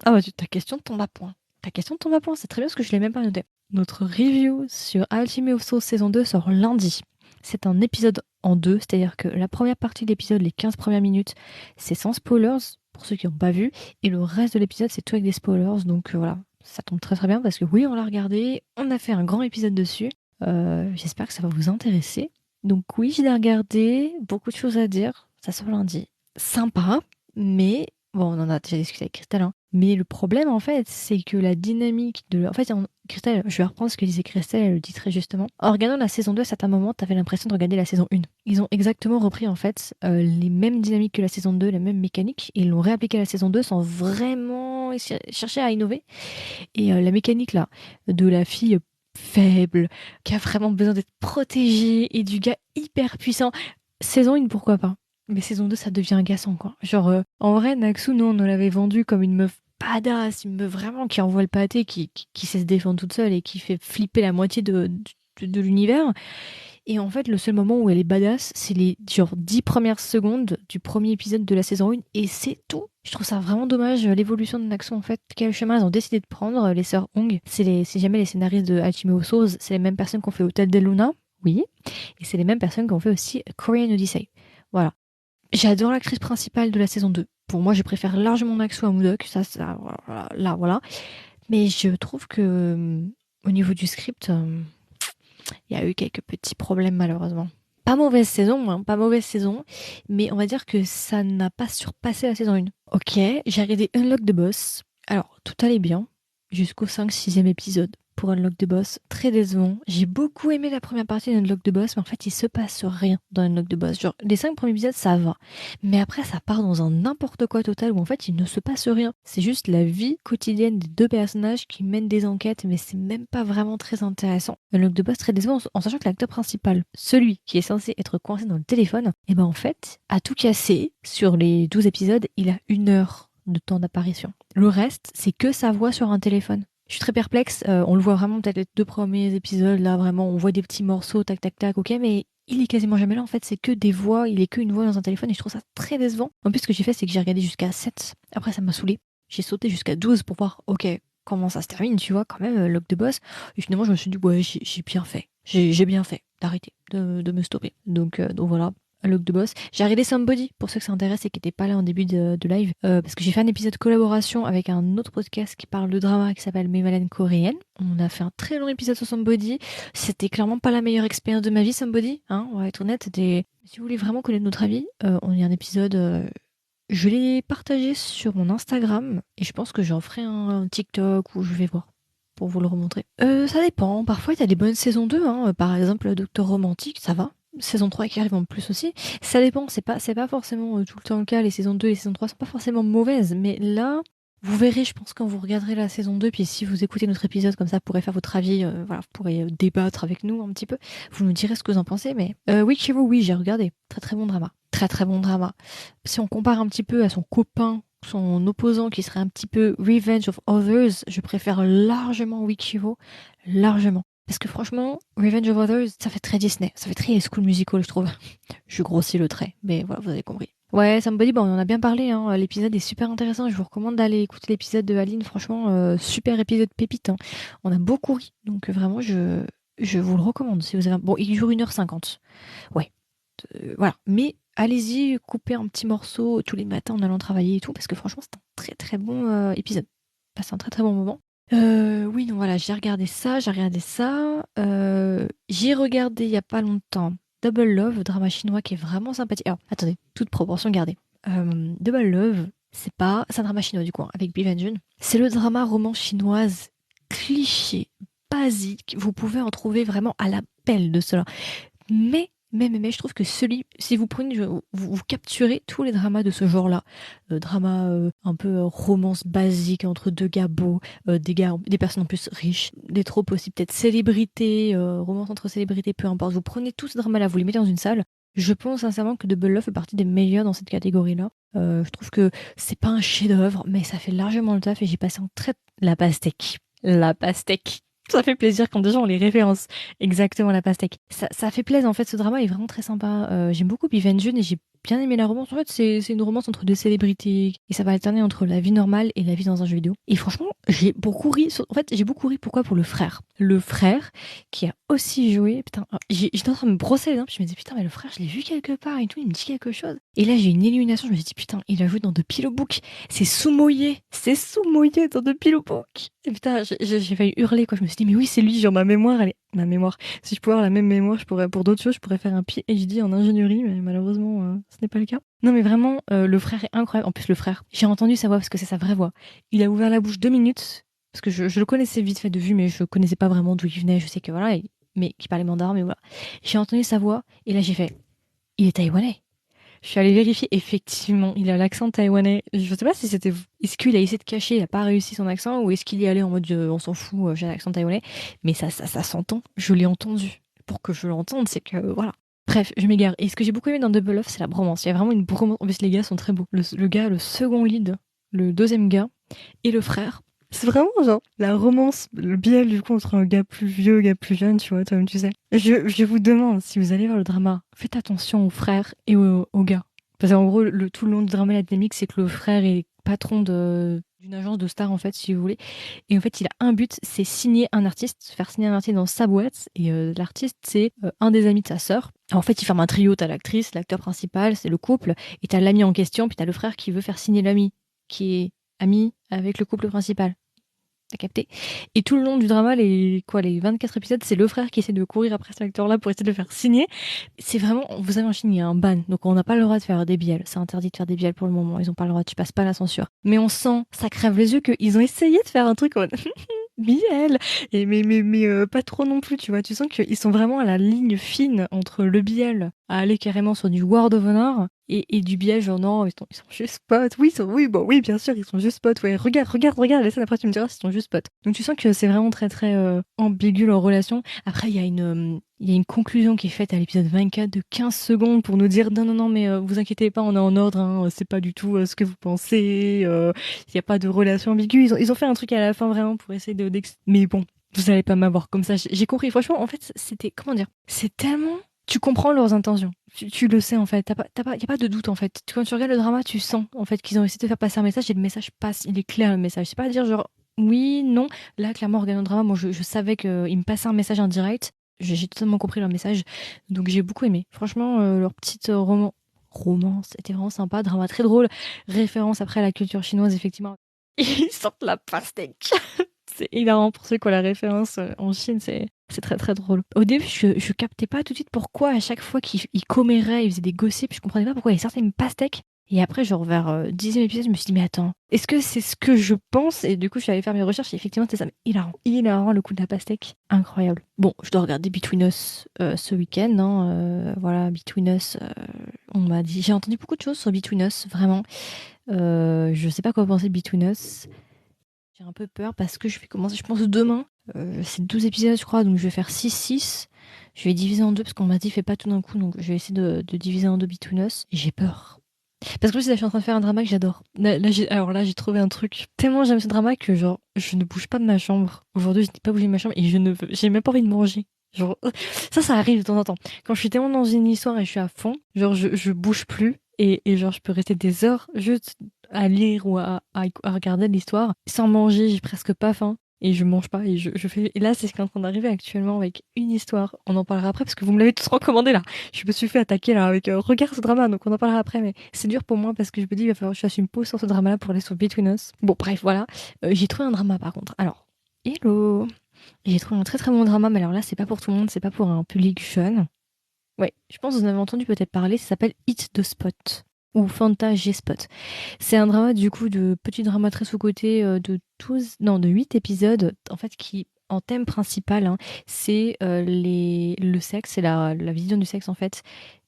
Ah bah, ta question tombe à point. Ta question tombe à point, c'est très bien parce que je l'ai même pas noté. Notre review sur Alchemy of Souls saison 2 sort lundi. C'est un épisode en deux, c'est-à-dire que la première partie de l'épisode, les 15 premières minutes, c'est sans spoilers, pour ceux qui n'ont pas vu, et le reste de l'épisode, c'est tout avec des spoilers, donc voilà, ça tombe très très bien parce que oui, on l'a regardé, on a fait un grand épisode dessus. J'espère que ça va vous intéresser. Donc oui, je l'ai regardé, beaucoup de choses à dire, ça sort lundi. Sympa, mais bon, on en a déjà discuté avec Christelle, hein. Mais le problème, en fait, c'est que la dynamique de... En fait, Christelle, je vais reprendre ce que disait Christelle, elle le dit très justement. En regardant la saison 2, à certains moments, t'avais l'impression de regarder la saison 1. Ils ont exactement repris, en fait, les mêmes dynamiques que la saison 2, les mêmes mécaniques, et ils l'ont réappliqué à la saison 2 sans vraiment chercher à innover. Et la mécanique, là, de la fille faible, qui a vraiment besoin d'être protégée, et du gars hyper puissant, saison 1, pourquoi pas? Mais saison 2, ça devient agaçant, quoi. Genre, en vrai, Naxu, nous, on nous l'avait vendu comme une meuf badass, une meuf vraiment qui envoie le pâté, qui sait se défendre toute seule et qui fait flipper la moitié de l'univers. Et en fait, le seul moment où elle est badass, c'est les genre 10 premières secondes du premier épisode de la saison 1, et c'est tout. Je trouve ça vraiment dommage, l'évolution de Naxu, en fait. Quel chemin elles ont décidé de prendre, les sœurs Hong. C'est jamais les scénaristes de Hachime Souls, c'est les mêmes personnes qui ont fait Hotel del Luna, oui, et c'est les mêmes personnes qui ont fait aussi Korean Odyssey. Voilà. J'adore l'actrice principale de la saison 2. Pour moi, je préfère largement Naxu à Mudok, ça, voilà, là, voilà. Mais je trouve que au niveau du script, il y a eu quelques petits problèmes malheureusement. Pas mauvaise saison, hein, pas mauvaise saison, mais on va dire que ça n'a pas surpassé la saison 1. Ok, j'ai regardé Unlock the Boss. Alors, tout allait bien, jusqu'au 5-6e épisode. Pour Unlock the Boss, très décevant. J'ai beaucoup aimé la première partie d'Unlock the Boss, mais en fait, il se passe rien dans Unlock the Boss. Genre, les 5 premiers épisodes, ça va. Mais après, ça part dans un n'importe quoi total où en fait, il ne se passe rien. C'est juste la vie quotidienne des deux personnages qui mènent des enquêtes, mais c'est même pas vraiment très intéressant. Unlock the Boss, très décevant, en sachant que l'acteur principal, celui qui est censé être coincé dans le téléphone, et ben en fait, à tout casser, sur les 12 épisodes, il a 1 heure de temps d'apparition. Le reste, c'est que sa voix sur un téléphone. Je suis très perplexe, on le voit vraiment peut-être les 2 premiers épisodes, là vraiment, on voit des petits morceaux, tac tac tac, ok, mais il est quasiment jamais là en fait, c'est que des voix, il est qu'une voix dans un téléphone et je trouve ça très décevant. En plus, ce que j'ai fait, c'est que j'ai regardé jusqu'à 7, après ça m'a saoulé, j'ai sauté jusqu'à 12 pour voir, ok, comment ça se termine, tu vois, quand même, Lock the Boss, et finalement je me suis dit, ouais, j'ai bien fait, j'ai bien fait d'arrêter, de me stopper, donc voilà. Lock the Boss. J'ai regardé Somebody, pour ceux que ça intéresse et qui n'étaient pas là en début de live, parce que j'ai fait un épisode de collaboration avec un autre podcast qui parle de drama qui s'appelle Mémalène coréenne. On a fait un très long épisode sur Somebody. C'était clairement pas la meilleure expérience de ma vie, Somebody, hein, on va être honnête. Si vous voulez vraiment connaître notre avis, on y a un épisode, je l'ai partagé sur mon Instagram et je pense que j'en ferai un TikTok où je vais voir pour vous le remontrer. Ça dépend, parfois il y a des bonnes saisons 2, hein. Par exemple Docteur Romantique, ça va. Saison 3 qui arrive en plus aussi. Ça dépend, c'est pas forcément tout le temps le cas. Les saisons 2 et les saisons 3 sont pas forcément mauvaises, mais là, vous verrez, je pense, quand vous regarderez la saison 2, puis si vous écoutez notre épisode, comme ça, vous pourrez faire votre avis, voilà, vous pourrez débattre avec nous un petit peu. Vous nous direz ce que vous en pensez, mais Witchero, oui, j'ai regardé. Très très bon drama. Très très bon drama. Si on compare un petit peu à son copain, son opposant qui serait un petit peu Revenge of Others, je préfère largement Witchero, largement. Parce que franchement, Revenge of Others, ça fait très Disney, ça fait très School Musical, je trouve. Je grossis le trait, mais voilà, vous avez compris. Ouais, Somebody, bon, on en a bien parlé, hein. L'épisode est super intéressant, je vous recommande d'aller écouter l'épisode de Aline, franchement, super épisode pépite, hein. On a beaucoup ri, donc vraiment, je vous le recommande. Si vous avez Bon, il dure 1h50, ouais, voilà. Mais allez-y, coupez un petit morceau tous les matins en allant travailler et tout, parce que franchement, c'est un très très bon épisode. Passez un très très bon moment. Oui, non, voilà, j'ai regardé ça, j'ai regardé ça. J'ai regardé il y a pas longtemps Double Love, drama chinois qui est vraiment sympathique. Alors, attendez, toute proportion gardée. Double Love, c'est un drama chinois du coup, hein, avec Bee Jun. C'est le drama roman chinoise cliché, basique. Vous pouvez en trouver vraiment à la pelle de cela. Mais, je trouve que si vous prenez, vous capturez tous les dramas de ce genre-là. Drama un peu romance basique entre deux gars beaux, des personnes en plus riches, des tropes aussi peut-être célébrités, romance entre célébrités, peu importe. Vous prenez tous ces dramas-là, vous les mettez dans une salle. Je pense sincèrement que Double Love fait partie des meilleurs dans cette catégorie-là. Je trouve que c'est pas un chef-d'œuvre, mais ça fait largement le taf et j'ai passé La pastèque. La pastèque. Ça fait plaisir quand des gens ont les références. Exactement, la pastèque. Ça fait plaisir, en fait, ce drama est vraiment très sympa. J'aime beaucoup Biven June et j'ai bien aimé la romance. En fait, c'est une romance entre deux célébrités et ça va alterner entre la vie normale et la vie dans un jeu vidéo. Et franchement, j'ai beaucoup ri. En fait, j'ai beaucoup ri. Pourquoi? Pour le frère. Le frère qui a aussi joué. Putain, j'étais en train de me brosser les dents. Puis je me disais, putain, mais le frère, je l'ai vu quelque part et tout. Il me dit quelque chose. Et là, j'ai une illumination. Je me suis dit, putain, il a joué dans The Pillow Book. C'est Soumoyé. C'est Soumoyé dans The Pillow Book. Et putain, j'ai failli hurler, quoi. Je me suis dit, mais oui, c'est lui. Genre, ma mémoire, elle est. Ma mémoire. Si je pouvais avoir la même mémoire, je pourrais, pour d'autres choses, je pourrais faire un PhD en ingénierie, mais malheureusement, ce n'est pas le cas. Non, mais vraiment, le frère est incroyable. En plus, le frère, j'ai entendu sa voix parce que c'est sa vraie voix. Il a ouvert la bouche 2 minutes, parce que je le connaissais vite fait de vue, mais je connaissais pas vraiment d'où il venait. Je sais que voilà, mais qu'il parlait mandarin, mais voilà. J'ai entendu sa voix, et là, j'ai fait, il est taïwanais. Je suis allée vérifier, effectivement, il a l'accent taïwanais. Je sais pas si c'était. Est-ce qu'il a essayé de cacher, il a pas réussi son accent, ou est-ce qu'il y est allé en mode on s'en fout, j'ai un accent taïwanais. Mais ça s'entend. Je l'ai entendu. Pour que je l'entende, c'est que voilà. Bref, je m'égare. Et ce que j'ai beaucoup aimé dans Double Love, c'est la bromance. Il y a vraiment une bromance. En plus, les gars sont très beaux. Le gars, le second lead, le deuxième gars, et le frère. C'est vraiment genre la romance, le biel du coup entre un gars plus vieux, un gars plus jeune, tu vois, toi-même tu sais. Je vous demande, si vous allez voir le drama, faites attention aux frères et aux gars. Parce qu'en gros, tout le long du drama, la dynamique, c'est que le frère est patron d'une agence de stars, en fait, si vous voulez. Et en fait, il a un but, c'est signer un artiste, faire signer un artiste dans sa boîte. Et l'artiste, c'est un des amis de sa sœur. En fait, il forme un trio, t'as l'actrice, l'acteur principal, c'est le couple, et t'as l'ami en question, puis t'as le frère qui veut faire signer l'ami, qui est ami avec le couple principal. T'as capté? Et tout le long du drama, les 24 épisodes, c'est le frère qui essaie de courir après cet acteur-là pour essayer de le faire signer. C'est vraiment, vous savez, en Chine, il y a un ban. Donc, on n'a pas le droit de faire des bielles. C'est interdit de faire des bielles pour le moment. Ils ont pas le droit. Tu passes pas la censure. Mais on sent, ça crève les yeux qu'ils ont essayé de faire un truc en mode bielle. Et mais pas trop non plus, tu vois. Tu sens qu'ils sont vraiment à la ligne fine entre le bielle à aller carrément sur du World of Honor et du biais, genre non, ils sont juste potes. Oui, bon, oui, bien sûr, ils sont juste potes. Ouais, regarde la scène, après tu me diras s'ils sont juste potes. Donc tu sens que c'est vraiment très très ambigu leur relation. Après, il y a une conclusion qui est faite à l'épisode 24 de 15 secondes pour nous dire non, mais vous inquiétez pas, on est en ordre, hein, c'est pas du tout ce que vous pensez, il n'y a pas de relation ambiguë. Ils ont fait un truc à la fin vraiment pour essayer mais bon, vous allez pas m'avoir comme ça. J'ai compris, franchement, en fait, c'était, comment dire, c'est tellement. Tu comprends leurs intentions. Tu le sais en fait. Y a pas de doute en fait. Quand tu regardes le drama, tu sens en fait qu'ils ont essayé de faire passer un message et le message passe. Il est clair le message. C'est pas à dire genre oui, non. Là, clairement, en regardant le drama, moi je savais qu'ils me passaient un message indirect. J'ai totalement compris leur message. Donc j'ai beaucoup aimé. Franchement, leur petite romance était vraiment sympa. Drama très drôle. Référence après à la culture chinoise, effectivement. Ils sortent la pastèque. C'est hilarant pour ceux qui ont la référence en Chine, c'est très très drôle. Au début, je captais pas tout de suite pourquoi à chaque fois qu'il commérait, il faisait des gossips, je comprenais pas pourquoi il sortait une pastèque. Et après, genre vers 10e épisode, je me suis dit, mais attends, est-ce que c'est ce que je pense? Et du coup, je suis allée faire mes recherches et effectivement, c'était ça. Mais hilarant le coup de la pastèque. Incroyable. Bon, je dois regarder Between Us ce week-end. Hein, voilà, Between Us, on m'a dit, j'ai entendu beaucoup de choses sur Between Us, vraiment. Je sais pas quoi penser de Between Us. J'ai un peu peur parce que je vais commencer, je pense, demain. C'est 12 épisodes, je crois, donc je vais faire 6-6. Je vais diviser en deux parce qu'on m'a dit fais pas tout d'un coup, donc je vais essayer de diviser en deux Between Us. Et j'ai peur. Parce que là, je suis en train de faire un drama que j'adore. Alors là, j'ai trouvé un truc. Tellement j'aime ce drama que, genre, je ne bouge pas de ma chambre. Aujourd'hui, je n'ai pas bougé de ma chambre et j'ai même pas envie de manger. Genre, ça arrive de temps en temps. Quand je suis tellement dans une histoire et je suis à fond, genre, je bouge plus et genre, je peux rester des heures juste à lire ou à regarder l'histoire sans manger, j'ai presque pas faim. Et je mange pas et je fais. Et là, c'est ce qui est en train d'arriver actuellement avec une histoire. On en parlera après parce que vous me l'avez tous recommandé là. Je me suis fait attaquer là avec regarde ce drama, donc on en parlera après. Mais c'est dur pour moi parce que je me dis il va falloir que je fasse une pause sur ce drama là pour aller sur Between Us. Bon, bref, voilà. J'ai trouvé un drama par contre. Alors, hello. J'ai trouvé un très très bon drama, mais alors là, c'est pas pour tout le monde, c'est pas pour un public jeune. Ouais, je pense que vous en avez entendu peut-être parler. Ça s'appelle Hit the Spot ou Fanta G-Spot. C'est un drama du coup de petit drama très sous-côté de 8 épisodes en fait qui en thème principal hein, c'est le sexe, c'est la vision du sexe en fait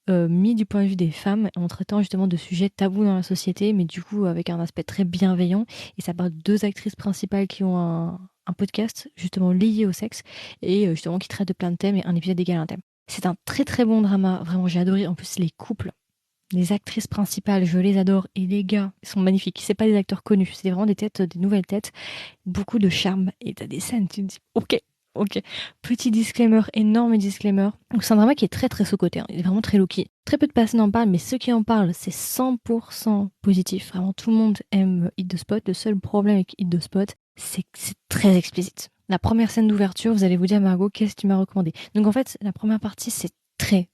mis du point de vue des femmes en traitant justement de sujets tabous dans la société mais du coup avec un aspect très bienveillant et ça parle de deux actrices principales qui ont un podcast justement lié au sexe et justement qui traite de plein de thèmes et un épisode égale un thème. C'est un très très bon drama, vraiment j'ai adoré en plus les couples. Les actrices principales, je les adore. Et les gars, ils sont magnifiques. C'est pas des acteurs connus, c'est vraiment des têtes, des nouvelles têtes. Beaucoup de charme. Et t'as des scènes, tu te dis, ok, Ok. Petit disclaimer, énorme disclaimer. Donc c'est un drama qui est très très sous-coté, hein. Il est vraiment très low-key. Très peu de personnes en parlent, mais ceux qui en parlent, c'est 100% positif. Vraiment, tout le monde aime Hit the Spot. Le seul problème avec Hit the Spot, c'est que c'est très explicite. La première scène d'ouverture, vous allez vous dire, Margot, qu'est-ce que tu m'as recommandé? Donc en fait, la première partie, c'est très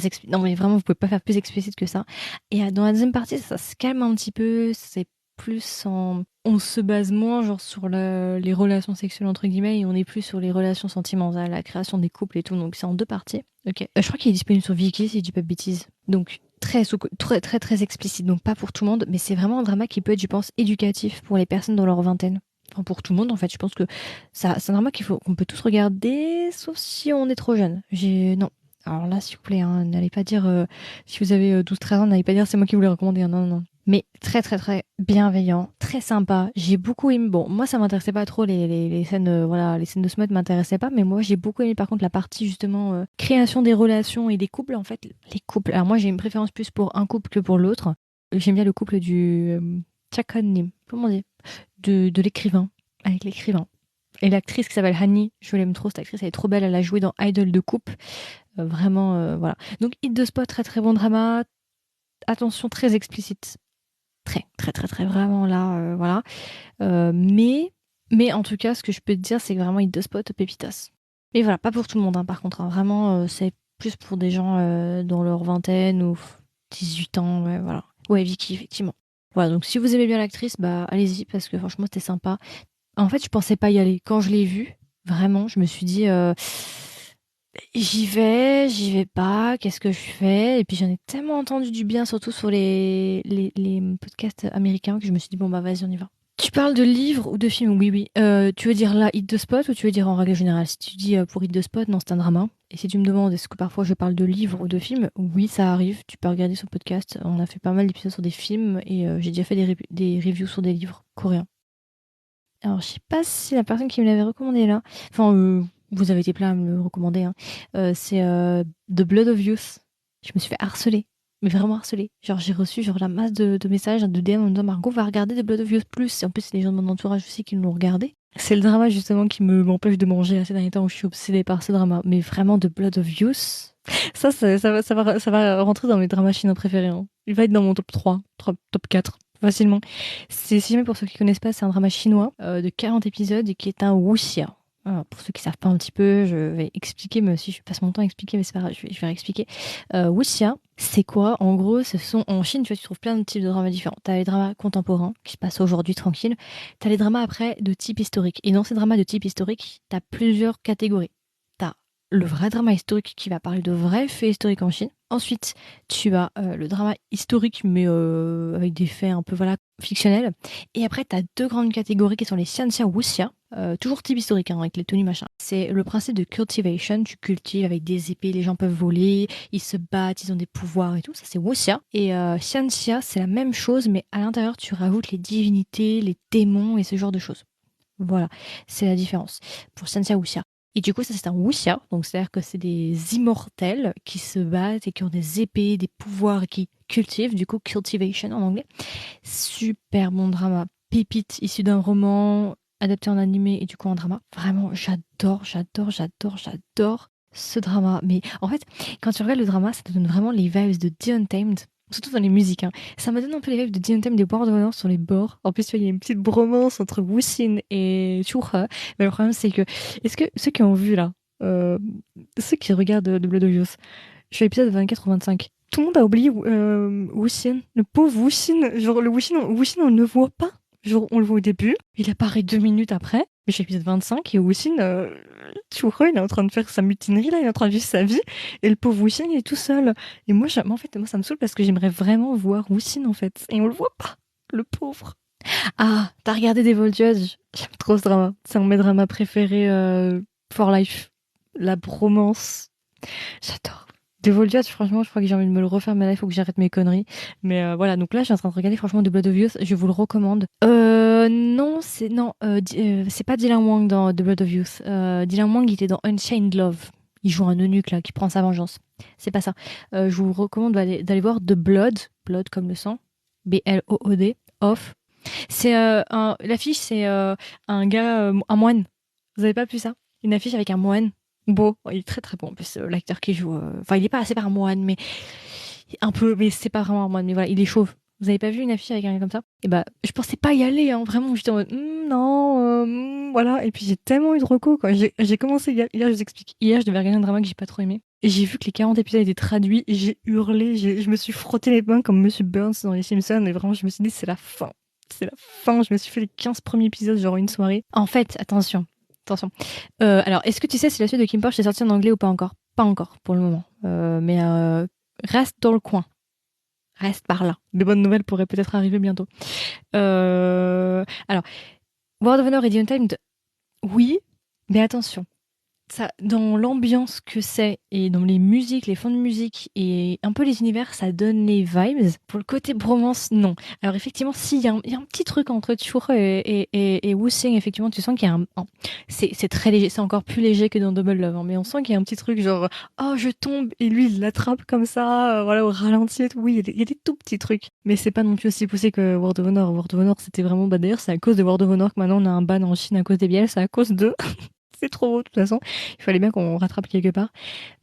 explicite. Non mais vraiment, vous pouvez pas faire plus explicite que ça. Et dans la deuxième partie, ça se calme un petit peu, c'est plus en... On se base moins genre sur les relations sexuelles entre guillemets et on est plus sur les relations sentimentales, la création des couples et tout. Donc c'est en deux parties. Ok. Je crois qu'il est disponible sur Viki si je dis pas de bêtises. Donc très explicite. Donc pas pour tout le monde, mais c'est vraiment un drama qui peut être, je pense, éducatif pour les personnes dans leur vingtaine. Enfin pour tout le monde en fait. Je pense que ça, c'est un drama qu'on peut tous regarder, sauf si on est trop jeune. Non. Alors là, s'il vous plaît, hein, n'allez pas dire, si vous avez 12-13 ans, n'allez pas dire c'est moi qui vous l'ai recommandé, hein. Non, non, non. Mais très bienveillant, très sympa. J'ai beaucoup aimé. Bon, moi ça m'intéressait pas trop les scènes, voilà, les scènes de smut m'intéressaient pas, mais moi j'ai beaucoup aimé par contre la partie justement création des relations et des couples. En fait, les couples. Alors moi j'ai une préférence plus pour un couple que pour l'autre. J'aime bien le couple du Chakanim, comment on dit, de l'écrivain, avec l'écrivain. Et l'actrice qui s'appelle Hani, je l'aime trop, cette actrice, elle est trop belle, elle a joué dans Idol de couple. Vraiment, voilà. Donc Hit the Spot, très bon drama. Attention, très explicite. Très, vraiment là, voilà. Mais en tout cas, ce que je peux te dire, c'est que vraiment Hit the Spot, pépitas. Mais voilà, pas pour tout le monde, hein, par contre, hein. Vraiment, c'est plus pour des gens dans leur vingtaine ou 18 ans, ouais, voilà. Ouais, Vicky, effectivement. Voilà, donc si vous aimez bien l'actrice, bah allez-y, parce que franchement, c'était sympa. En fait, je pensais pas y aller. Quand je l'ai vue, vraiment, je me suis dit, j'y vais pas, qu'est-ce que je fais? Et puis j'en ai tellement entendu du bien, surtout sur les podcasts américains, que je me suis dit, bon bah vas-y, on y va. Tu parles de livres ou de films? Oui, oui. Tu veux dire là, Hit the Spot, ou tu veux dire en règle générale? Si tu dis pour Hit the Spot, non, c'est un drama. Et si tu me demandes est-ce que parfois je parle de livres ou de films, oui, ça arrive. Tu peux regarder sur le podcast. On a fait pas mal d'épisodes sur des films et j'ai déjà fait des reviews sur des livres coréens. Alors, je sais pas si la personne qui me l'avait recommandé là, enfin, vous avez été plein à me le recommander, hein. C'est The Blood of Youth. Je me suis fait harceler, mais vraiment harceler. Genre, j'ai reçu genre la masse de messages, de DM en me disant Margot va regarder The Blood of Youth plus. Et en plus, c'est les gens de mon entourage aussi qui l'ont regardé. C'est le drama justement qui m'empêche de manger ces derniers temps où je suis obsédée par ce drama. Mais vraiment, The Blood of Youth, ça va rentrer dans mes dramas chinois préférés, hein. Il va être dans mon top 3, top 4 facilement. C'est, si jamais pour ceux qui connaissent pas, c'est un drama chinois de 40 épisodes et qui est un wuxia. Alors, pour ceux qui savent pas un petit peu, je vais expliquer, mais si je passe mon temps à expliquer, mais c'est pas grave, je vais réexpliquer. Wuxia, c'est quoi? En gros, ce sont en Chine, tu vois, tu trouves plein de types de dramas différents. T'as les dramas contemporains qui se passent aujourd'hui tranquille. T'as les dramas après de type historique. Et dans ces dramas de type historique, t'as plusieurs catégories. T'as le vrai drama historique qui va parler de vrais faits historiques en Chine. Ensuite, tu as le drama historique, mais avec des faits un peu voilà, fictionnels. Et après, tu as deux grandes catégories qui sont les xianxia wuxia, toujours type historique, hein, avec les tenues machin. C'est le principe de cultivation, tu cultives avec des épées, les gens peuvent voler, ils se battent, ils ont des pouvoirs et tout, ça c'est wuxia. Et xianxia, c'est la même chose, mais à l'intérieur, tu rajoutes les divinités, les démons et ce genre de choses. Voilà, c'est la différence pour xianxia wuxia. Et du coup, ça, c'est un wuxia. Donc, c'est-à-dire que c'est des immortels qui se battent et qui ont des épées, des pouvoirs et qui cultivent. Du coup, cultivation en anglais. Super bon drama. Pépite, issu d'un roman adapté en animé et du coup en drama. Vraiment, j'adore ce drama. Mais en fait, quand tu regardes le drama, ça te donne vraiment les vibes de The Untamed. Surtout dans les musiques, hein. Ça me donne un peu les vibes de The Untamed des Borderlands sur les bords. En plus, tu vois, il y a une petite bromance entre Wuxin et Chuha. Mais le problème, c'est que, est-ce que ceux qui ont vu là, euh, ceux qui regardent The Blood of Youth, je suis à l'épisode 24 ou 25, tout le monde a oublié Wuxin. Le pauvre Wuxin. Genre, le Wuxin, on ne le voit pas. Genre, on le voit au début, il apparaît 2 minutes après. Mais je suis à l'épisode 25 et Wuxin, Chuha, il est en train de faire sa mutinerie là, il est en train de vivre sa vie. Et le pauvre Wuxin, il est tout seul. Et moi, en fait, moi, ça me saoule parce que j'aimerais vraiment voir Wuxin en fait. Et on le voit pas, le pauvre. Ah, t'as regardé Devil Judge? J'aime trop ce drama. C'est un de mes dramas préférés for life. La bromance. J'adore. Devil Judge, franchement, je crois que j'ai envie de me le refaire, mais là, il faut que j'arrête mes conneries. Mais voilà, donc là, je suis en train de regarder, franchement, The Blood of Youth. Je vous le recommande. C'est pas Dylan Wang dans The Blood of Youth. Dylan Wang, il était dans Unchained Love. Il joue un eunuque, là, qui prend sa vengeance. C'est pas ça. Je vous recommande d'aller voir The Blood, Blood comme le sang, Blood, of. L'affiche, c'est un gars, un moine. Vous avez pas vu ça? Une affiche avec un moine beau. Il est très très beau en plus, l'acteur qui joue. Enfin, il est pas assez par un moine, mais un peu, mais c'est pas vraiment un moine, mais voilà, il est chauve. Vous avez pas vu une affiche avec un gars comme ça? Et bah, je pensais pas y aller, hein, vraiment. J'étais en mode, non, voilà. Et puis j'ai tellement eu de recos, quoi. J'ai commencé hier, je vous explique. Hier, je devais regarder un drama que j'ai pas trop aimé. Et j'ai vu que les 40 épisodes étaient traduits et j'ai hurlé. Je me suis frotté les mains comme Monsieur Burns dans les Simpsons. Et vraiment, je me suis dit, c'est la fin. C'est la fin. Je me suis fait les 15 premiers épisodes, genre une soirée. En fait, attention. Attention. Alors, est-ce que tu sais si la suite de Kim Porsche est sortie en anglais ou pas encore? Pas encore, pour le moment. Mais reste dans le coin. Reste par là. De bonnes nouvelles pourraient peut-être arriver bientôt. Alors, World of Honor et The Untamed, oui, mais attention. Ça, dans l'ambiance que c'est et dans les musiques, les fonds de musique et un peu les univers, ça donne les vibes. Pour le côté bromance, non. Alors effectivement, si il y a un petit truc entre Churro et Wu-Sing, effectivement, tu sens qu'il y a c'est très léger, c'est encore plus léger que dans Double Love, hein, mais on sent qu'il y a un petit truc genre oh je tombe et lui il l'attrape comme ça, voilà au ralenti et tout. Oui, il y a des tout petits trucs, mais c'est pas non plus aussi poussé que World of Honor. World of Honor, c'était vraiment bah d'ailleurs c'est à cause de World of Honor que maintenant on a un ban en Chine à cause des bielles, c'est à cause de c'est trop beau de toute façon. Il fallait bien qu'on rattrape quelque part.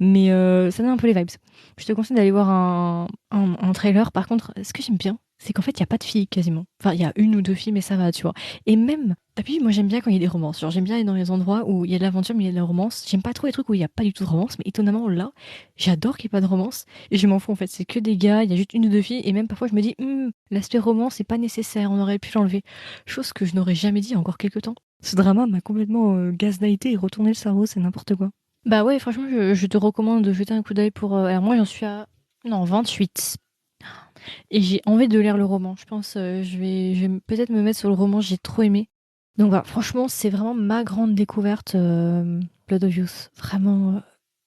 Mais ça donne un peu les vibes. Je te conseille d'aller voir un trailer. Par contre, ce que j'aime bien, c'est qu'en fait, il n'y a pas de filles quasiment. Enfin, il y a une ou deux filles, mais ça va, tu vois. Et même, t'as vu, moi j'aime bien quand il y a des romances. Genre, j'aime bien aller dans les endroits où il y a de l'aventure, mais il y a de la romance. J'aime pas trop les trucs où il n'y a pas du tout de romance, mais étonnamment, là, j'adore qu'il n'y ait pas de romance. Et je m'en fous, en fait. C'est que des gars, il y a juste une ou deux filles. Et même parfois, je me dis, l'aspect romance, c'est pas nécessaire, on aurait pu l'enlever. Chose que je n'aurais jamais dit il y a encore quelques temps. Ce drama m'a complètement gaslighté et retourné le cerveau, c'est n'importe quoi. Bah ouais, franchement, je te recommande de jeter un coup d'œil pour... alors moi, j'en suis à... Non, 28. Et j'ai envie de lire le roman. Je pense je vais peut-être me mettre sur le roman, j'ai trop aimé. Donc voilà, franchement, c'est vraiment ma grande découverte, Blood of Youth. Vraiment,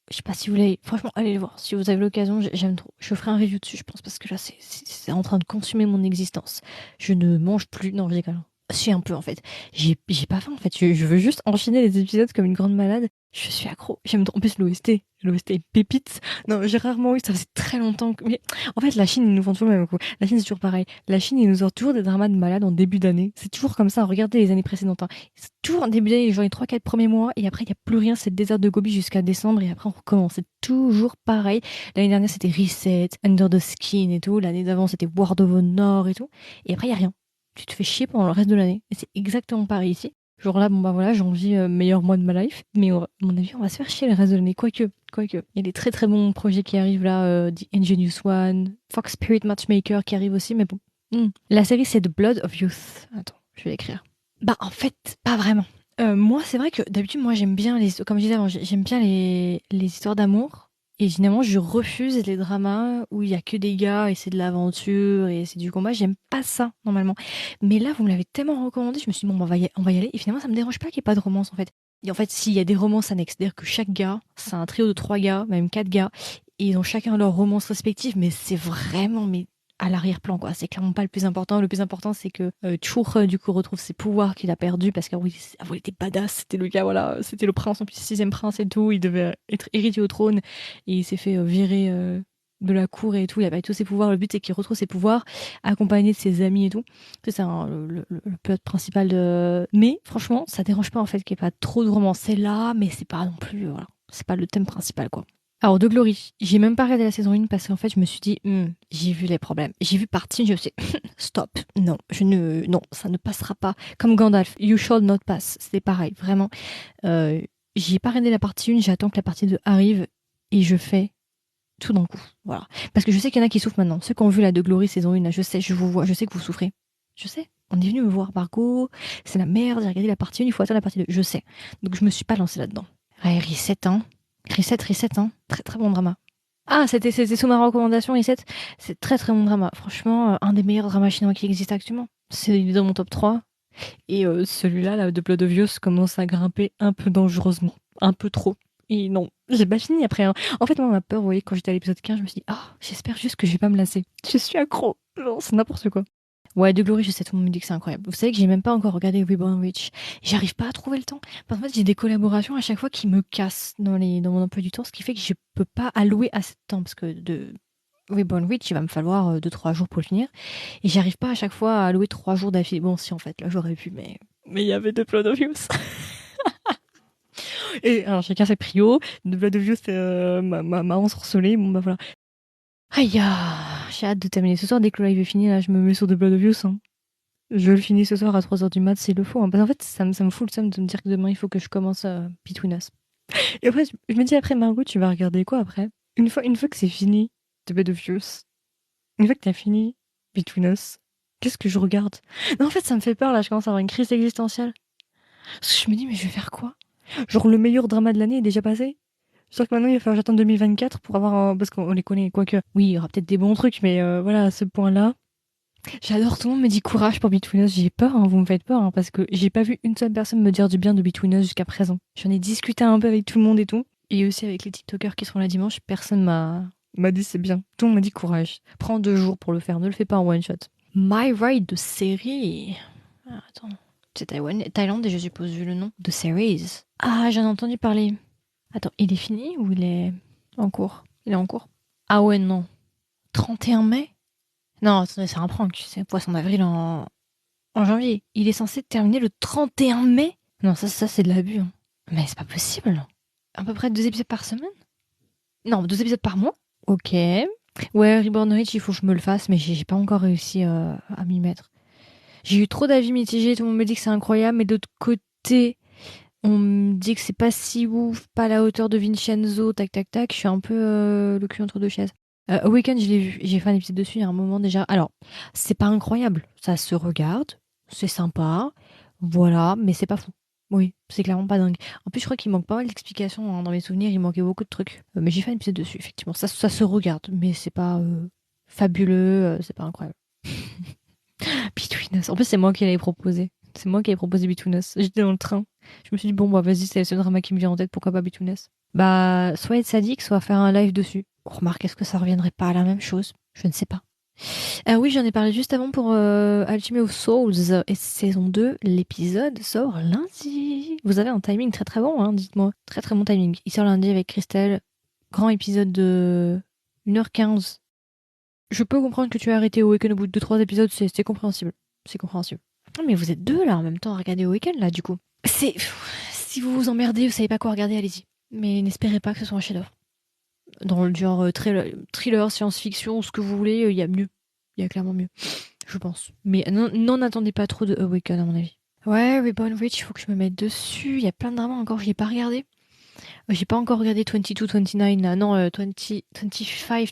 je sais pas si vous voulez... Franchement, allez le voir. Si vous avez l'occasion, j'aime trop. Je ferai un review dessus, je pense, parce que là, c'est en train de consumer mon existence. Je ne mange plus... Non, je déconne. Si un peu en fait. J'ai pas faim en fait. Je veux juste enchaîner les épisodes comme une grande malade. Je suis accro. J'aime trop. En plus l'OST. L'OST est pépite. Non, j'ai rarement eu. Ça faisait très longtemps que. Mais en fait, la Chine, ils nous font toujours le même coup. La Chine, c'est toujours pareil. La Chine, ils nous sortent toujours des dramas de malades en début d'année. C'est toujours comme ça. Regardez les années précédentes, hein. C'est toujours en début d'année, genre les 3-4 premiers mois. Et après, il n'y a plus rien. C'est le désert de Gobi jusqu'à décembre. Et après, on recommence. C'est toujours pareil. L'année dernière, c'était Reset, Under the Skin et tout. L'année d'avant, c'était World of Honor et tout. Et après, il n'y a rien. Tu te fais chier pendant le reste de l'année. Et c'est exactement pareil ici. Genre là, bon bah voilà, j'ai envie meilleur mois de ma life. Mais à mon avis, on va se faire chier le reste de l'année. Quoique. Il y a des très très bons projets qui arrivent là. The Ingenious One, Fox Spirit Matchmaker qui arrive aussi. Mais bon. La série, c'est The Blood of Youth. Attends, je vais l'écrire. Bah en fait, pas vraiment. Moi, c'est vrai que d'habitude, moi j'aime bien comme je disais avant, j'aime bien les histoires d'amour. Et généralement, je refuse les dramas où il y a que des gars et c'est de l'aventure et c'est du combat. J'aime pas ça, normalement. Mais là, vous me l'avez tellement recommandé, je me suis dit, bon, on va y aller. Et finalement, ça me dérange pas qu'il n'y ait pas de romance, en fait. Et en fait, s'il y a des romances annexes, c'est-à-dire que chaque gars, c'est un trio de 3 gars, même 4 gars, et ils ont chacun leur romance respective, mais c'est vraiment, mais à l'arrière-plan, quoi. C'est clairement pas le plus important. Le plus important, c'est que Chur, du coup, retrouve ses pouvoirs qu'il a perdus parce qu'avant, il était badass. C'était le gars, voilà. C'était le prince, en plus, 6e prince et tout. Il devait être héritier au trône. Et il s'est fait virer de la cour et tout. Il a pas tous ses pouvoirs. Le but, c'est qu'il retrouve ses pouvoirs, accompagné de ses amis et tout. C'est ça, hein, le plot principal de. Mais, franchement, ça dérange pas, en fait, qu'il n'y ait pas trop de romance. C'est là, mais c'est pas non plus, voilà. C'est pas le thème principal, quoi. Alors, de Glory, j'ai même pas regardé la saison 1 parce qu'en fait, je me suis dit, j'ai vu les problèmes. J'ai vu partie, je me suis dit, stop, non, non, ça ne passera pas. Comme Gandalf, You Shall Not Pass, c'était pareil, vraiment. J'ai pas regardé la partie 1, j'attends que la partie 2 arrive et je fais tout d'un coup. Voilà. Parce que je sais qu'il y en a qui souffrent maintenant. Ceux qui ont vu la de Glory saison 1, là, je sais, je vous vois, je sais que vous souffrez. Je sais. On est venu me voir, Margot, c'est la merde, j'ai regardé la partie 1, il faut attendre la partie 2. Je sais. Donc, je me suis pas lancée là-dedans. Ouais, Reset, hein. Reset, hein. Très très bon drama. Ah, c'était sous ma recommandation, Reset. C'est très très bon drama. Franchement, un des meilleurs dramas chinois qui existent actuellement. C'est dans mon top 3. Et celui-là, là, de Blood of Youth, commence à grimper un peu dangereusement. Un peu trop. Et non, j'ai pas fini après, hein. En fait, moi, ma peur, vous voyez, quand j'étais à l'épisode 15, je me suis dit, ah, j'espère juste que je vais pas me lasser. Je suis accro. Genre, c'est n'importe quoi. Ouais, de Glory, je sais, tout le monde me dit que c'est incroyable. Vous savez que j'ai même pas encore regardé Reborn Witch. J'arrive pas à trouver le temps. Parce qu'en fait, j'ai des collaborations à chaque fois qui me cassent dans mon emploi du temps, ce qui fait que je peux pas allouer assez de temps. Parce que de Reborn Witch, il va me falloir 2-3 jours pour le finir. Et j'arrive pas à chaque fois à allouer 3 jours d'affilée. Bon, si, en fait, là, j'aurais pu, mais il y avait deux Blood of Youth. Et alors, chacun ses prios. The Blood of You, c'est m'a ensorcelé. Bon, bah voilà. Aïe, j'ai hâte de terminer ce soir. Dès que le live est fini, là, je me mets sur The Blood of You. Hein. Je le finis ce soir à 3h du mat, s'il le faut. Hein. Parce qu'en fait, ça me fout le seum de me dire que demain, il faut que je commence Between Us. Et après, je me dis après, Margot, tu vas regarder quoi après une fois que c'est fini, The Blood of You, une fois que t'as fini Between Us, qu'est-ce que je regarde? Non, en fait, ça me fait peur, là, je commence à avoir une crise existentielle. Parce que je me dis, mais je vais faire quoi? Genre, le meilleur drama de l'année est déjà passé? Sauf que maintenant, il va falloir que j'attende 2024 pour avoir un... Parce qu'on les connaît, quoique... Oui, il y aura peut-être des bons trucs, mais voilà, à ce point-là... J'adore, tout le monde me dit courage pour Between Us. J'ai peur, hein, vous me faites peur, hein, parce que j'ai pas vu une seule personne me dire du bien de Between Us jusqu'à présent. J'en ai discuté un peu avec tout le monde et tout. Et aussi avec les TikTokers qui seront là dimanche, personne m'a dit c'est bien. Tout le monde m'a dit courage. Prends 2 jours pour le faire, ne le fais pas en one shot. My Ride de série. Ah, attends. C'est Thaïlandais, je suppose, vu le nom. De series. Ah, j'en ai entendu parler. Attends, il est fini ou il est en cours? Il est en cours. Ah ouais, non. 31 mai? Non, attendez, c'est un prank, c'est Poisson d'avril en janvier. Il est censé terminer le 31 mai? Non, ça c'est de l'abus. Hein. Mais c'est pas possible. À peu près 2 épisodes par semaine? Non, 2 épisodes par mois? Ok. Ouais, Reborn Rich, il faut que je me le fasse, mais j'ai pas encore réussi à m'y mettre. J'ai eu trop d'avis mitigés, tout le monde me dit que c'est incroyable, mais d'autre côté, on me dit que c'est pas si ouf, pas à la hauteur de Vincenzo, tac tac tac. Je suis un peu le cul entre 2 chaises. Awaken, je l'ai vu. J'ai fait un épisode dessus il y a un moment déjà. Alors, c'est pas incroyable. Ça se regarde. C'est sympa. Voilà, mais c'est pas fou. Oui, c'est clairement pas dingue. En plus, je crois qu'il manque pas mal d'explications. Hein. Dans mes souvenirs, il manquait beaucoup de trucs. Mais j'ai fait un épisode dessus, effectivement. Ça se regarde, mais c'est pas fabuleux. C'est pas incroyable. Between Us. En plus, c'est moi qui l'avais proposé. C'est moi qui avais proposé Between Us. J'étais dans le train. Je me suis dit, bon, bah vas-y, c'est le drama qui me vient en tête. Pourquoi pas Between Us? Bah, soit être sadique, soit faire un live dessus. Remarque, est-ce que ça reviendrait pas à la même chose? Je ne sais pas. Oui, j'en ai parlé juste avant pour Alchemy of Souls et saison 2. L'épisode sort lundi. Vous avez un timing très très bon, hein, dites-moi. Très très bon timing. Il sort lundi avec Christelle. Grand épisode de 1h15. Je peux comprendre que tu as arrêté Awaken au bout de 2-3 épisodes, c'est compréhensible. C'est compréhensible. Ah, mais vous êtes deux là en même temps à regarder Awaken là, du coup. Si vous vous emmerdez, vous savez pas quoi regarder, allez-y. Mais n'espérez pas que ce soit un chef-d'œuvre. Dans le genre thriller, science-fiction, ce que vous voulez, il y a mieux. Il y a clairement mieux, je pense. Mais n'en attendez pas trop de Awaken, à mon avis. Ouais, Reborn Rich, il faut que je me mette dessus. Il y a plein de dramas encore, je l'ai pas regardé. J'ai pas encore regardé 22, 29, là. Non, 20, 25,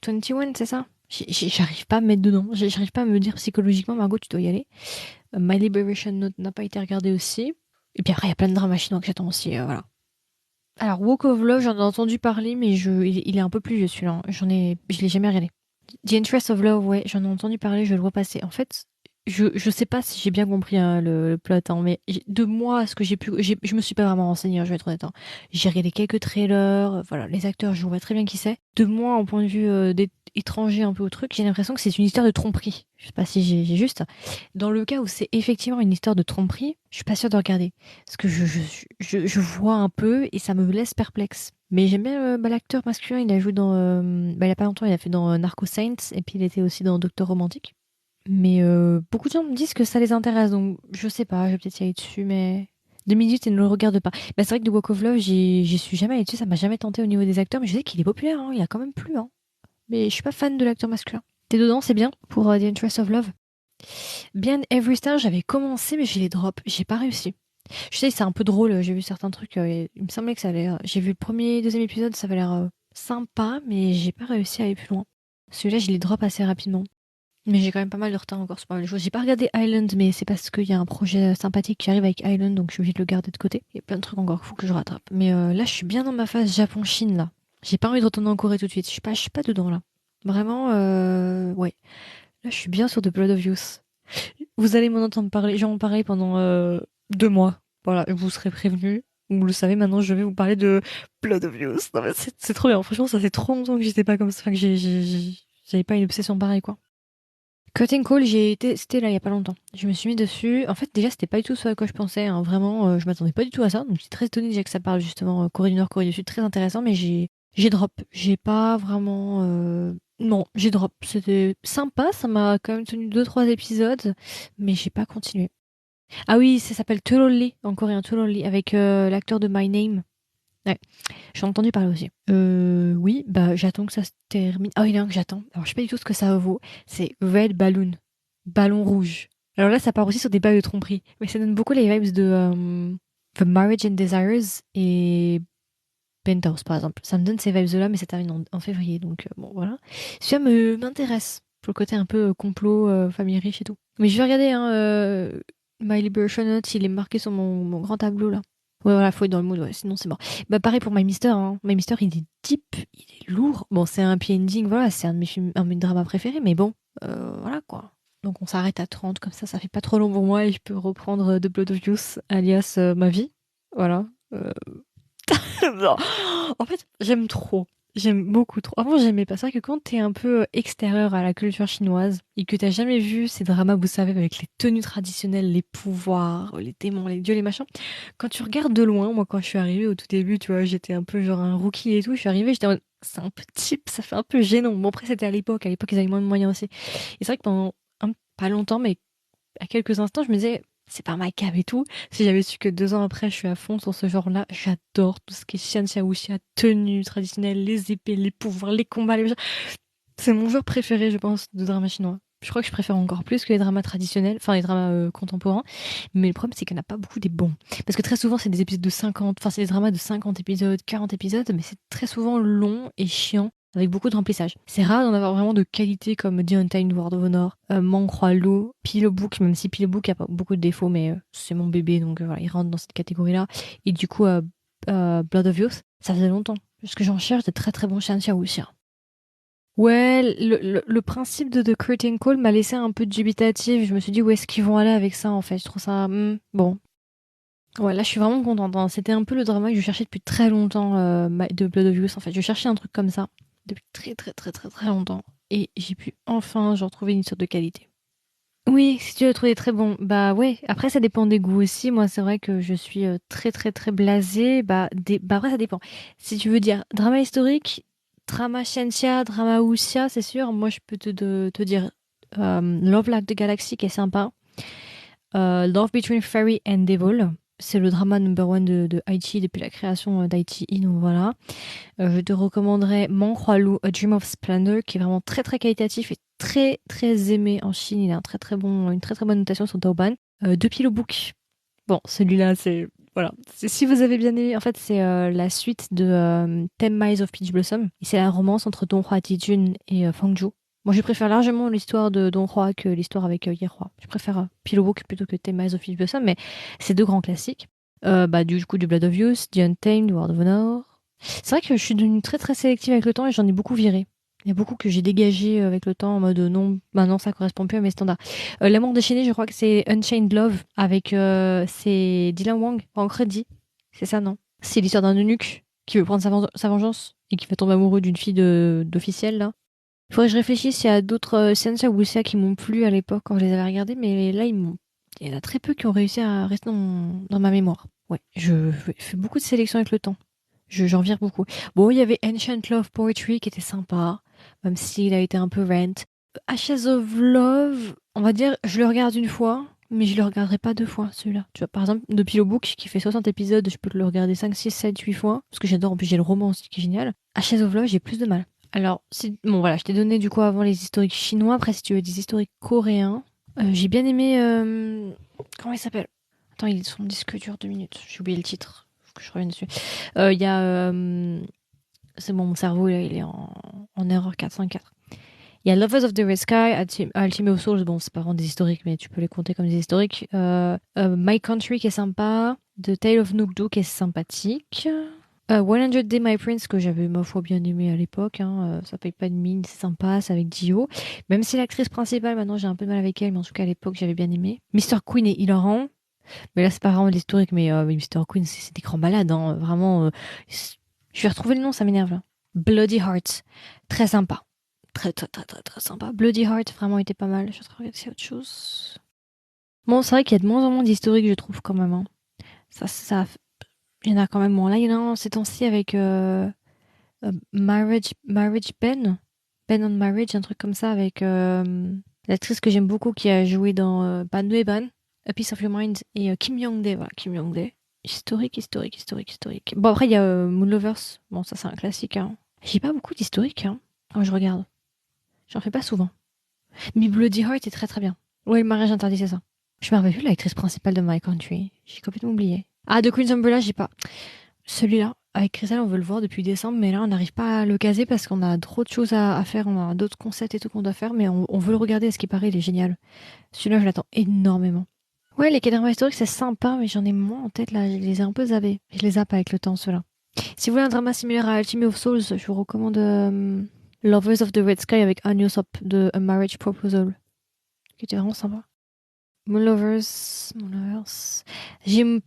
21, c'est ça? J'arrive pas à me mettre dedans. J'arrive pas à me dire psychologiquement, Margot, tu dois y aller. My Liberation Note n'a pas été regardé aussi. Et puis après, il y a plein de dramas chinois que j'attends aussi, voilà. Alors, Walk of Love, j'en ai entendu parler, mais il est un peu plus vieux celui-là. Je l'ai jamais regardé. The Interest of Love, ouais, j'en ai entendu parler, je le vois passer. En fait, je sais pas si j'ai bien compris hein, le plot, hein, mais de moi, ce que j'ai pu, je me suis pas vraiment renseignée, hein, je vais être honnête. Hein. J'ai regardé quelques trailers, voilà, les acteurs, je vois très bien qui c'est. De moi, en point de vue d'étranger un peu au truc, j'ai l'impression que c'est une histoire de tromperie. Je sais pas si j'ai juste. Dans le cas où c'est effectivement une histoire de tromperie, je suis pas sûre de regarder. Parce que je vois un peu et ça me laisse perplexe. Mais j'aime bien l'acteur masculin, il a joué dans... il y a pas longtemps, il a fait dans Narco Saints et puis il était aussi dans Docteur Romantique. Mais beaucoup de gens me disent que ça les intéresse, donc je sais pas, je vais peut-être y aller dessus, mais 2 minutes et ne le regarde pas. Bah, c'est vrai que The Walk of Love, j'y suis jamais allée dessus, ça m'a jamais tenté au niveau des acteurs, mais je sais qu'il est populaire, hein, il a quand même plu. Hein. Mais je suis pas fan de l'acteur masculin. T'es dedans, c'est bien pour The Interest of Love. Bien Every Star, j'avais commencé, mais j'ai les drops, j'ai pas réussi. Je sais, c'est un peu drôle, j'ai vu certains trucs, il me semblait que ça allait. J'ai vu le premier, deuxième épisode, ça avait l'air sympa, mais j'ai pas réussi à aller plus loin. Celui-là, je les drop assez rapidement. Mais j'ai quand même pas mal de retard encore sur pas mal de choses. J'ai pas regardé Island, mais c'est parce qu'il y a un projet sympathique qui arrive avec Island, donc je suis obligée de le garder de côté. Il y a plein de trucs encore qu'il faut que je rattrape. Mais là, je suis bien dans ma phase Japon-Chine, là. J'ai pas envie de retourner en Corée tout de suite. Je suis pas dedans, là. Vraiment, ouais. Là, je suis bien sur The Blood of Youth. Vous allez m'en entendre parler. J'en parler pendant 2 mois. Voilà, vous serez prévenus. Vous le savez, maintenant, je vais vous parler de Blood of Youth. Non, mais c'est trop bien. Franchement, ça fait trop longtemps que j'étais pas comme ça. Enfin, que j'avais pas une obsession pareille, quoi. Cutting Call, c'était là il y a pas longtemps. Je me suis mis dessus. En fait, déjà, c'était pas du tout ce à quoi je pensais. Hein. Vraiment, je m'attendais pas du tout à ça. Donc, je suis très étonnée déjà que ça parle justement Corée du Nord, Corée du Sud. Très intéressant, mais j'ai drop. J'ai pas vraiment. Non, j'ai drop. C'était sympa. Ça m'a quand même tenu 2-3 épisodes, mais j'ai pas continué. Ah oui, ça s'appelle Turolli en coréen, Turolli avec l'acteur de My Name. Ouais, j'en ai entendu parler aussi. Oui, bah j'attends que ça se termine. Ah oui, il y en a un que j'attends. Alors je sais pas du tout ce que ça vaut. C'est Red Balloon. Ballon rouge. Alors là, ça part aussi sur des bails de tromperie. Mais ça donne beaucoup les vibes de The Marriage and Desires et Penthouse, par exemple. Ça me donne ces vibes-là, mais ça termine en février. Donc bon, voilà. Ça m'intéresse. Pour le côté un peu complot, famille riche et tout. Mais je vais regarder, hein, My Liberation Note, il est marqué sur mon grand tableau là. Ouais, voilà, faut être dans le mood, ouais, sinon c'est mort. Bah, pareil pour My Mister, hein. My Mister, il est deep, il est lourd. Bon, c'est un happy ending, voilà, c'est un de mes films, un de mes dramas préférés, mais bon, voilà quoi. Donc on s'arrête à 30, comme ça fait pas trop long pour moi et je peux reprendre The Blood of Youth, alias ma vie. Voilà. Euh, non. En fait, j'aime trop. J'aime beaucoup trop. Avant, j'aimais pas ça que quand t'es un peu extérieur à la culture chinoise et que t'as jamais vu ces dramas, vous savez, avec les tenues traditionnelles, les pouvoirs, les démons, les dieux, les machins. Quand tu regardes de loin, moi, quand je suis arrivée au tout début, tu vois, j'étais un peu genre un rookie et tout. Je suis arrivée, j'étais en mode, c'est un peu cheap, ça fait un peu gênant. Bon, après, c'était à l'époque. À l'époque, ils avaient moins de moyens aussi. Et c'est vrai que pendant pas longtemps, mais à quelques instants, je me disais, c'est pas ma cave et tout. Si j'avais su que 2 ans après, je suis à fond sur ce genre-là, j'adore tout ce qui est Xianxia Wuxia, tenue traditionnelle, les épées, les pouvoirs, les combats, les machins. C'est mon genre préféré, je pense, de drama chinois. Je crois que je préfère encore plus que les dramas traditionnels, enfin les dramas contemporains. Mais le problème, c'est qu'il n'y en a pas beaucoup des bons. Parce que très souvent, c'est des épisodes de 50, enfin c'est des dramas de 50 épisodes, 40 épisodes, mais c'est très souvent long et chiant, avec beaucoup de remplissage. C'est rare d'en avoir vraiment de qualité comme The Untamed, World of Honor, Mank Roi Lu, Pillow Book, même si Pillow Book a pas beaucoup de défauts, mais c'est mon bébé, donc voilà, il rentre dans cette catégorie-là. Et du coup, Blood of Youth, ça faisait longtemps. Parce que j'en cherche de très très bons Shan Wuxia. Ouais, le principe de The Curtain Call m'a laissé un peu dubitatif. Je me suis dit, où est-ce qu'ils vont aller avec ça, en fait? Je trouve ça... bon. Ouais, là, je suis vraiment contente, hein. C'était un peu le drama que je cherchais depuis très longtemps, de Blood of Youth, en fait. Je cherchais un truc comme ça depuis très, très, très, très, très longtemps. Et j'ai pu enfin, genre, trouver une histoire de qualité. Oui, si tu l'as trouvé très bon, bah ouais. Après, ça dépend des goûts aussi. Moi, c'est vrai que je suis très, très, très blasée. Bah après, ça dépend. Si tu veux dire drama historique, drama Scientia, drama Wuxia, c'est sûr. Moi, je peux te dire Love Like the Galaxy qui est sympa. Love Between Fairy and Devil. C'est le drama number one de Aichi depuis la création d'Aichi. Donc voilà. Je te recommanderais Mank Hua Lu, A Dream of Splendor, qui est vraiment très très qualitatif et très très aimé en Chine. Il a une très très bonne notation sur Douban. The Pillow Book. Bon, celui-là, c'est voilà. Si vous avez bien aimé, en fait, c'est la suite de Ten Miles of Peach Blossom. Et c'est la romance entre Dong Hua Tijun et Fang Zhou. Moi, je préfère largement l'histoire de Dong Hua que l'histoire avec Ye Hua. Je préfère Pillow Book plutôt que Ten Miles of Peach Blossom, mais c'est deux grands classiques. Bah, du coup, du Blood of Youth, The Untamed, World of Honor. C'est vrai que je suis devenue très très sélective avec le temps et j'en ai beaucoup viré. Il y a beaucoup que j'ai dégagé avec le temps en mode non, maintenant ça correspond plus à mes standards. L'amour déchaîné, je crois que c'est Unchained Love avec c'est Dylan Wang en crédit. C'est ça, non? C'est l'histoire d'un eunuque qui veut prendre sa vengeance et qui va tomber amoureux d'une fille d'officielle là. Il faudrait que je réfléchisse s'il y a d'autres Sensa ou Wuxia qui m'ont plu à l'époque quand je les avais regardés, mais là il y en a très peu qui ont réussi à rester dans ma mémoire. Ouais, je fais beaucoup de sélection avec le temps. J'en vire beaucoup. Bon, il y avait Ancient Love Poetry qui était sympa, même s'il a été un peu rent. Ashes of Love, on va dire, je le regarde une fois, mais je le regarderai pas deux fois, celui-là. Tu vois, par exemple, The Pillow Book, qui fait 60 épisodes, je peux le regarder 5, 6, 7, 8 fois, parce que j'adore, en plus j'ai le roman aussi qui est génial. Ashes of Love, j'ai plus de mal. Alors, bon voilà, je t'ai donné du coup avant les historiques chinois, après si tu veux des historiques coréens, j'ai bien aimé... comment il s'appelle? Attends, il est sur mon disque dur 2 minutes, j'ai oublié le titre, faut que je revienne dessus. Il y a... c'est bon, mon cerveau, là, il est en erreur 404. Il y a Lovers of the Red Sky, Ultimate of Souls, bon, c'est pas vraiment des historiques, mais tu peux les compter comme des historiques. My Country qui est sympa. The Tale of Nookdo qui est sympathique. 100 Day My Prince que j'avais ma foi bien aimé à l'époque. Hein. Ça paye pas de mine, c'est sympa, c'est avec Dio. Même si l'actrice principale, maintenant j'ai un peu de mal avec elle, mais en tout cas à l'époque j'avais bien aimé. Mr. Queen est hilarant. Mais là c'est pas vraiment de l'historique, mais Mr. Queen c'est des grands malades. Hein. Vraiment, je vais retrouver le nom, ça m'énerve là. Bloody Heart, très sympa. Très, très, très, très, très sympa. Bloody Heart, vraiment était pas mal. Je vais regarder s'il y a autre chose. Bon, c'est vrai qu'il y a de moins en moins d'historiques, je trouve, quand même. Hein. Il y en a quand même moins. Là, il y en a un ces temps-ci avec Marriage Ben. Ben on Marriage, un truc comme ça, avec l'actrice que j'aime beaucoup qui a joué dans Ban Ban, A Piece of Your Mind, et Kim Young-dae. Voilà, Kim Young-dae. Historique. Bon, après, il y a Moon Lovers. Bon, ça, c'est un classique. Hein. J'ai pas beaucoup d'historique hein, quand je regarde. J'en fais pas souvent. Mais Bloody Heart est très très bien. Ouais, le mariage interdit, c'est ça. Je me rappelle plus de l'actrice principale de My Country. J'ai complètement oublié. Ah, de Queen's Umbrella, j'ai pas. Celui-là, avec Chriselle, on veut le voir depuis décembre, mais là, on n'arrive pas à le caser parce qu'on a trop de choses à faire. On a d'autres concepts et tout qu'on doit faire, mais on veut le regarder. À ce qui paraît, il est génial. Celui-là, je l'attends énormément. Ouais, les K-dramas historiques, c'est sympa, mais j'en ai moins en tête là. Je les ai un peu zappés. Je les zappe avec le temps, ceux-là. Si vous voulez un drama similaire à Alchemy of Souls, je vous recommande Lovers of the Red Sky avec An Sop de A Marriage Proposal, qui était vraiment sympa. Moon Lovers. J'aime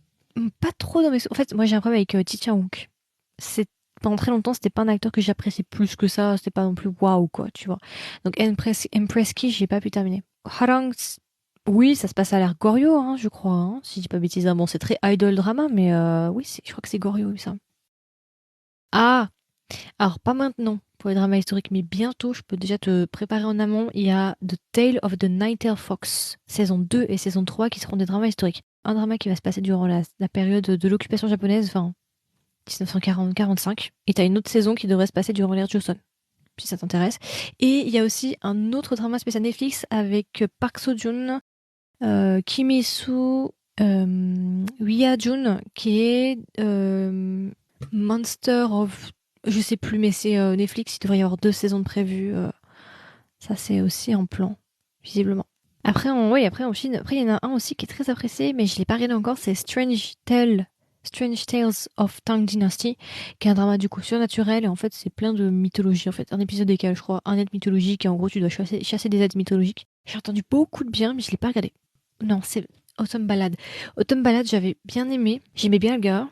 pas trop dans mes... En fait, moi j'ai un problème avec Ji Chang-wook. Pendant très longtemps, c'était pas un acteur que j'appréciais plus que ça. C'était pas non plus waouh, quoi, tu vois. Donc Empress Ki, j'ai pas pu terminer. Harang, oui, ça se passe à l'air Goryeo, hein, je crois. Hein, si je dis pas bêtise. Bon, c'est très idol drama, mais oui, je crois que c'est Goryeo, ça. Ah, alors pas maintenant pour les dramas historiques, mais bientôt, je peux déjà te préparer en amont. Il y a The Tale of the Nine-Tailed Fox, saison 2 et saison 3 qui seront des dramas historiques. Un drama qui va se passer durant la période de l'occupation japonaise, enfin 1940-45. Et t'as une autre saison qui devrait se passer durant l'ère Joseon, si ça t'intéresse. Et il y a aussi un autre drama spécial Netflix avec Park Seo-joon, Kim Hee-soo, Wi-Ah-jun, qui est Monster of... Je sais plus, mais c'est Netflix, il devrait y avoir 2 saisons de prévues. Ça, c'est aussi en plan, visiblement. Après, en Chine, après, il y en a un aussi qui est très apprécié, mais je l'ai pas regardé encore, c'est Strange Tales of Tang Dynasty, qui est un drama du coup surnaturel, et en fait, c'est plein de mythologie, en fait. Un épisode décalé, je crois, un être mythologique, et en gros, tu dois chasser des êtres mythologiques. J'ai entendu beaucoup de bien, mais je l'ai pas regardé. Non, c'est Autumn Ballad. Autumn Ballad, j'avais bien aimé. J'aimais bien le gars,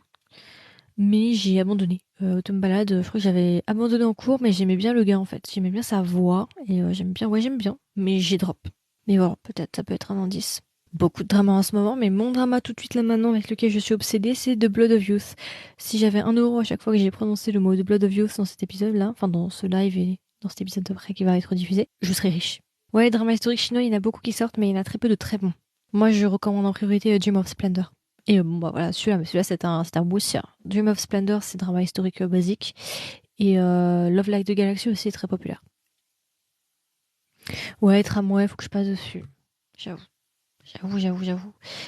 mais j'ai abandonné. Autumn Ballad, je crois que j'avais abandonné en cours, mais j'aimais bien le gars en fait. J'aimais bien sa voix et j'aime bien, mais j'ai drop. Mais voilà, peut-être ça peut être un indice. Beaucoup de drama en ce moment, mais mon drama tout de suite là maintenant avec lequel je suis obsédée, c'est The Blood of Youth. Si j'avais 1 € à chaque fois que j'ai prononcé le mot The Blood of Youth dans cet épisode-là, enfin dans ce live et dans cet épisode d'après qui va être diffusé, je serais riche. Ouais, les dramas historiques chinois, il y en a beaucoup qui sortent, mais il y en a très peu de très bons. Moi, je recommande en priorité Dream of Splendor. Et bon, bah voilà, celui-là c'est un wuxia. Dream of Splendor, c'est un drama historique basique. Et Love Like the Galaxy aussi est très populaire. Ouais, Tramway, faut que je passe dessus. J'avoue.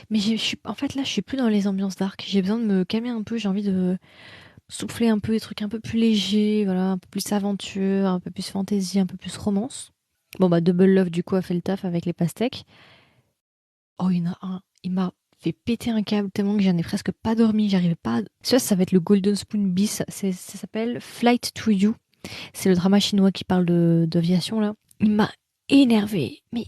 Mais en fait, là, je suis plus dans les ambiances dark. J'ai besoin de me calmer un peu. J'ai envie de souffler un peu des trucs un peu plus légers, voilà, un peu plus aventure, un peu plus fantasy, un peu plus romance. Bon, bah, Double Love, du coup, a fait le taf avec les pastèques. Oh, il y en a un. Il m'a fait péter un câble tellement que j'en ai presque pas dormi. J'arrivais pas à... Ça va être le Golden Spoon bis. Ça s'appelle Flight to You. C'est le drama chinois qui parle d'aviation, là. Il m'a énervé. Mais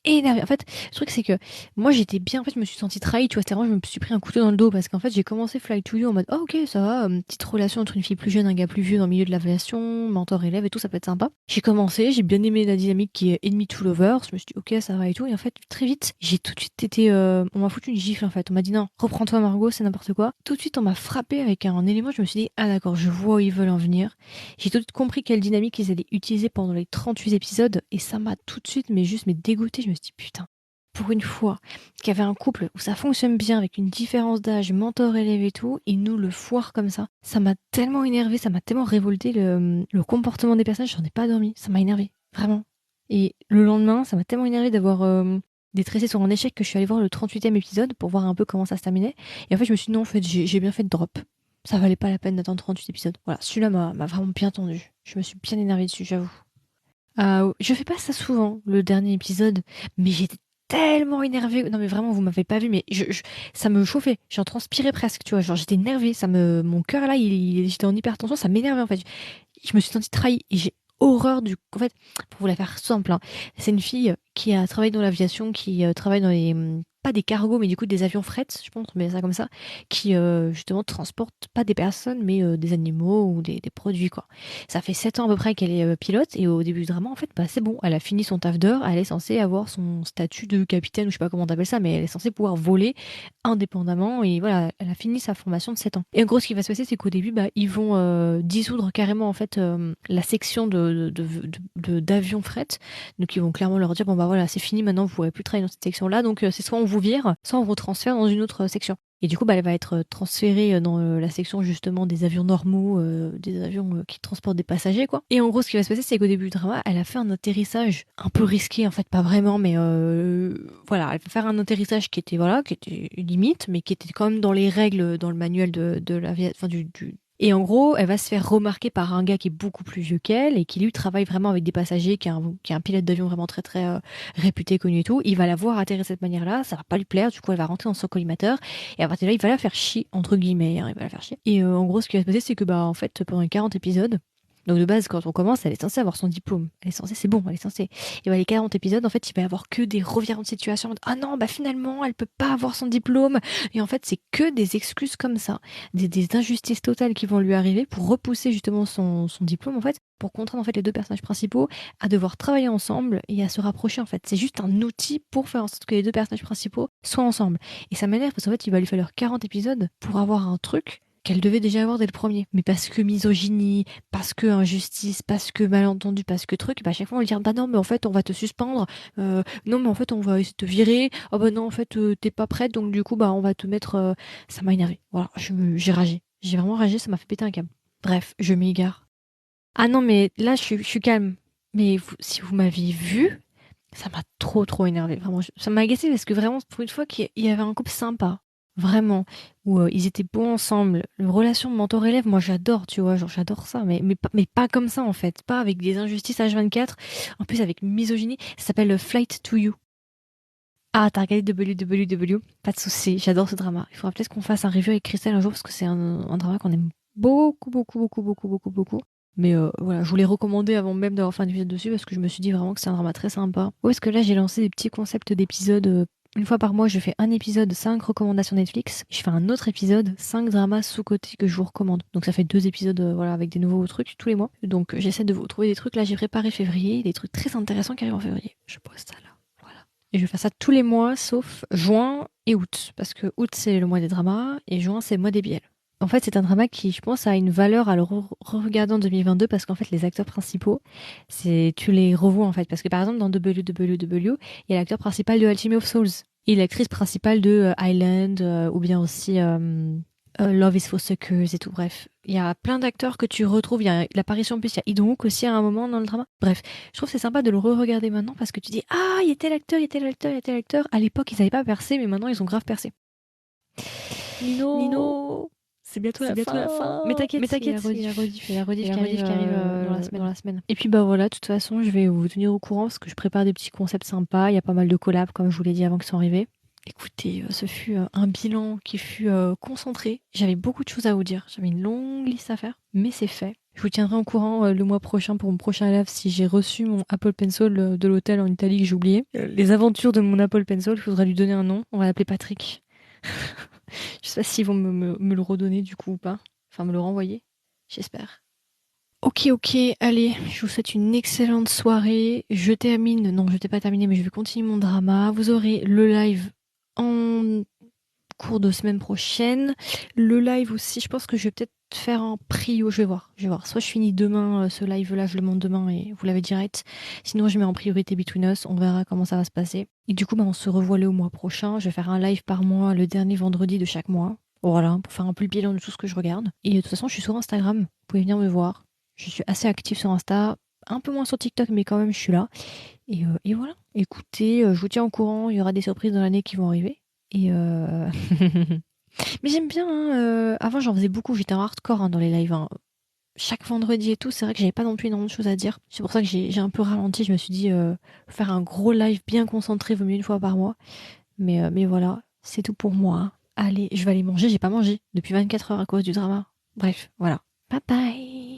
énervé. En fait, le truc, c'est que moi, j'étais bien. En fait, je me suis sentie trahie. Tu vois, c'était vraiment, je me suis pris un couteau dans le dos parce qu'en fait, j'ai commencé Fly to You en mode, oh, ok, ça va. Petite relation entre une fille plus jeune et un gars plus vieux dans le milieu de l'aviation, mentor-élève et tout, ça peut être sympa. J'ai commencé, j'ai bien aimé la dynamique qui est enemy to lover. Je me suis dit, ok, ça va et tout. Et en fait, très vite, j'ai tout de suite été. On m'a foutu une gifle en fait. On m'a dit, non, reprends-toi, Margot, c'est n'importe quoi. Tout de suite, on m'a frappé avec un élément. Je me suis dit, ah d'accord, je vois où ils veulent en venir. J'ai tout de suite compris quelle dynamique ils allaient utiliser pendant les 38 épisodes. Et ça m'a tout de suite, mais juste, mais dégoûté. Je me suis dit, putain, pour une fois qu'il y avait un couple où ça fonctionne bien avec une différence d'âge, mentor-élève et tout, et nous le foire comme ça m'a tellement énervé, ça m'a tellement révolté le comportement des personnages, j'en ai pas dormi, ça m'a énervé, vraiment. Et le lendemain, ça m'a tellement énervé d'avoir d'être resté sur un échec que je suis allée voir le 38e épisode pour voir un peu comment ça se terminait. Et en fait, je me suis dit non, en fait, j'ai bien fait de drop. Ça valait pas la peine d'attendre 38 épisodes. Voilà, celui-là m'a vraiment bien tendu. Je me suis bien énervée dessus, j'avoue. Je fais pas ça souvent, le dernier épisode, mais j'étais tellement énervée. Non mais vraiment, vous m'avez pas vu, mais ça me chauffait. J'en transpirais presque, tu vois. Genre j'étais énervée, mon cœur là, j'étais en hypertension, ça m'énervait en fait. Je me suis sentie trahie et j'ai horreur du. En fait, pour vous la faire simple, hein, c'est une fille qui a travaillé dans l'aviation, qui travaille dans les pas des cargos, mais du coup des avions fret, je pense, mais ça comme ça, qui justement transportent pas des personnes, mais des animaux ou des produits, quoi. Ça fait 7 ans à peu près qu'elle est pilote, et au début du drama, en fait, bah, c'est bon, elle a fini son taf d'heure, elle est censée avoir son statut de capitaine, ou je sais pas comment t'appelles ça, mais elle est censée pouvoir voler indépendamment, et voilà, elle a fini sa formation de 7 ans. Et en gros, ce qui va se passer, c'est qu'au début, bah, ils vont dissoudre carrément, en fait, la section d'avions fret, donc ils vont clairement leur dire, bon bah voilà, c'est fini, maintenant vous pourrez plus travailler dans cette section-là, donc c'est soit on vous vire, soit on vous transfère dans une autre section. Et du coup, bah, elle va être transférée dans la section justement des avions normaux, des avions qui transportent des passagers, quoi. Et en gros, ce qui va se passer, c'est qu'au début du drama, elle a fait un atterrissage un peu risqué, en fait, pas vraiment, mais voilà, elle va faire un atterrissage qui était limite, mais qui était quand même dans les règles, dans le manuel de l'aviation, enfin, du. Et en gros, elle va se faire remarquer par un gars qui est beaucoup plus vieux qu'elle et qui lui travaille vraiment avec des passagers, qui est un pilote d'avion vraiment très très réputé, connu et tout. Il va la voir atterrir de cette manière-là, ça va pas lui plaire, du coup elle va rentrer dans son collimateur et à partir de là il va la faire chier, entre guillemets, hein, il va la faire chier. Et en gros ce qui va se passer c'est que bah en fait pendant les 40 épisodes, donc de base quand on commence elle est censée avoir son diplôme, elle est censée, c'est bon, elle est censée. Et bah les 40 épisodes en fait il va y avoir que des revirements de situation, ah non bah finalement elle peut pas avoir son diplôme, et en fait c'est que des excuses comme ça, des injustices totales qui vont lui arriver pour repousser justement son diplôme en fait, pour contraindre en fait les deux personnages principaux à devoir travailler ensemble et à se rapprocher en fait. C'est juste un outil pour faire en sorte que les deux personnages principaux soient ensemble. Et ça m'énerve parce qu'en fait il va lui falloir 40 épisodes pour avoir un truc qu'elle devait déjà avoir dès le premier. Mais parce que misogynie, parce que injustice, parce que malentendu, parce que truc, bah à chaque fois on lui dit bah non mais en fait on va te suspendre, non mais en fait on va essayer de te virer, oh bah non en fait t'es pas prête donc du coup bah on va te mettre... Ça m'a énervé. Voilà, j'ai ragé. J'ai vraiment ragé, ça m'a fait péter un câble. Bref, je m'égare. Ah non mais là je suis calme. Mais si vous m'aviez vu, ça m'a trop énervé. Vraiment, ça m'a agacé parce que vraiment pour une fois qu'il y avait un couple sympa. Vraiment, où ils étaient bons ensemble. Une relation de mentor-élève, moi j'adore, tu vois, genre j'adore ça, mais pas comme ça en fait, pas avec des injustices H24, en plus avec misogynie. Ça s'appelle Flight to You. Ah, t'as regardé WWW? Pas de souci, j'adore ce drama. Il faudra peut-être qu'on fasse un review avec Christelle un jour parce que c'est un drama qu'on aime beaucoup. Mais voilà, je voulais recommander avant même d'avoir fait un épisode dessus parce que je me suis dit vraiment que c'est un drama très sympa. Où est-ce que là j'ai lancé des petits concepts d'épisodes une fois par mois, je fais un épisode, 5 recommandations Netflix. Je fais un autre épisode, 5 dramas sous-cotés que je vous recommande. Donc ça fait 2 épisodes voilà, avec des nouveaux trucs tous les mois. Donc j'essaie de vous trouver des trucs. Là, j'ai préparé février, des trucs très intéressants qui arrivent en février. Je poste ça là. Voilà. Et je vais faire ça tous les mois, sauf juin et août. Parce que août, c'est le mois des dramas et juin, c'est le mois des BL. En fait, c'est un drama qui, je pense, a une valeur à le re-regarder en 2022 parce qu'en fait, les acteurs principaux, tu les revois en fait. Parce que par exemple, dans WWW, il y a l'acteur principal de Alchemy of Souls et l'actrice principale de Island ou bien aussi Love is for Suckers et tout. Bref, il y a plein d'acteurs que tu retrouves. Il y a l'apparition en plus, il y a Idonk aussi à un moment dans le drama. Bref, je trouve que c'est sympa de le re-regarder maintenant parce que tu dis ah, il y était l'acteur, il y était l'acteur, il y était l'acteur. À l'époque, ils n'avaient pas percé, mais maintenant, ils ont grave percé. Nino, c'est bientôt la fin. Mais t'inquiète, il y a la rediff qui arrive dans la semaine. Et puis bah voilà, de toute façon, je vais vous tenir au courant parce que je prépare des petits concepts sympas. Il y a pas mal de collabs, comme je vous l'ai dit avant qu'ils sont arrivés. Écoutez, ce fut un bilan qui fut concentré. J'avais beaucoup de choses à vous dire. J'avais une longue liste à faire, mais c'est fait. Je vous tiendrai au courant le mois prochain pour mon prochain live si j'ai reçu mon Apple Pencil de l'hôtel en Italie que j'ai oublié. Les aventures de mon Apple Pencil, il faudra lui donner un nom. On va l'appeler Patrick. Je sais pas s'ils vont me le redonner du coup ou pas. Enfin, me le renvoyer. J'espère. Ok, allez, je vous souhaite une excellente soirée. Je termine, non, je t'ai pas terminé, mais je vais continuer mon drama. Vous aurez le live en cours de semaine prochaine. Le live aussi, je pense que je vais peut-être faire en prio, je vais voir. Soit je finis demain ce live-là, je le monte demain et vous l'avez direct. Sinon, je mets en priorité Between Us, on verra comment ça va se passer. Et du coup, bah, on se revoit le mois prochain. Je vais faire un live par mois, le dernier vendredi de chaque mois. Voilà, pour faire un peu le bilan de tout ce que je regarde. Et de toute façon, je suis sur Instagram, vous pouvez venir me voir. Je suis assez active sur Insta, un peu moins sur TikTok, mais quand même, je suis là. Et voilà. Écoutez, je vous tiens au courant, il y aura des surprises dans l'année qui vont arriver. Et mais j'aime bien, hein, avant j'en faisais beaucoup, j'étais en hardcore hein, dans les lives. Hein. Chaque vendredi et tout, c'est vrai que j'avais pas non plus énormément de choses à dire. C'est pour ça que j'ai un peu ralenti. Je me suis dit, faire un gros live bien concentré vaut mieux une fois par mois. Mais voilà, c'est tout pour moi. Allez, je vais aller manger, j'ai pas mangé depuis 24 heures à cause du drama. Bref, voilà. Bye bye.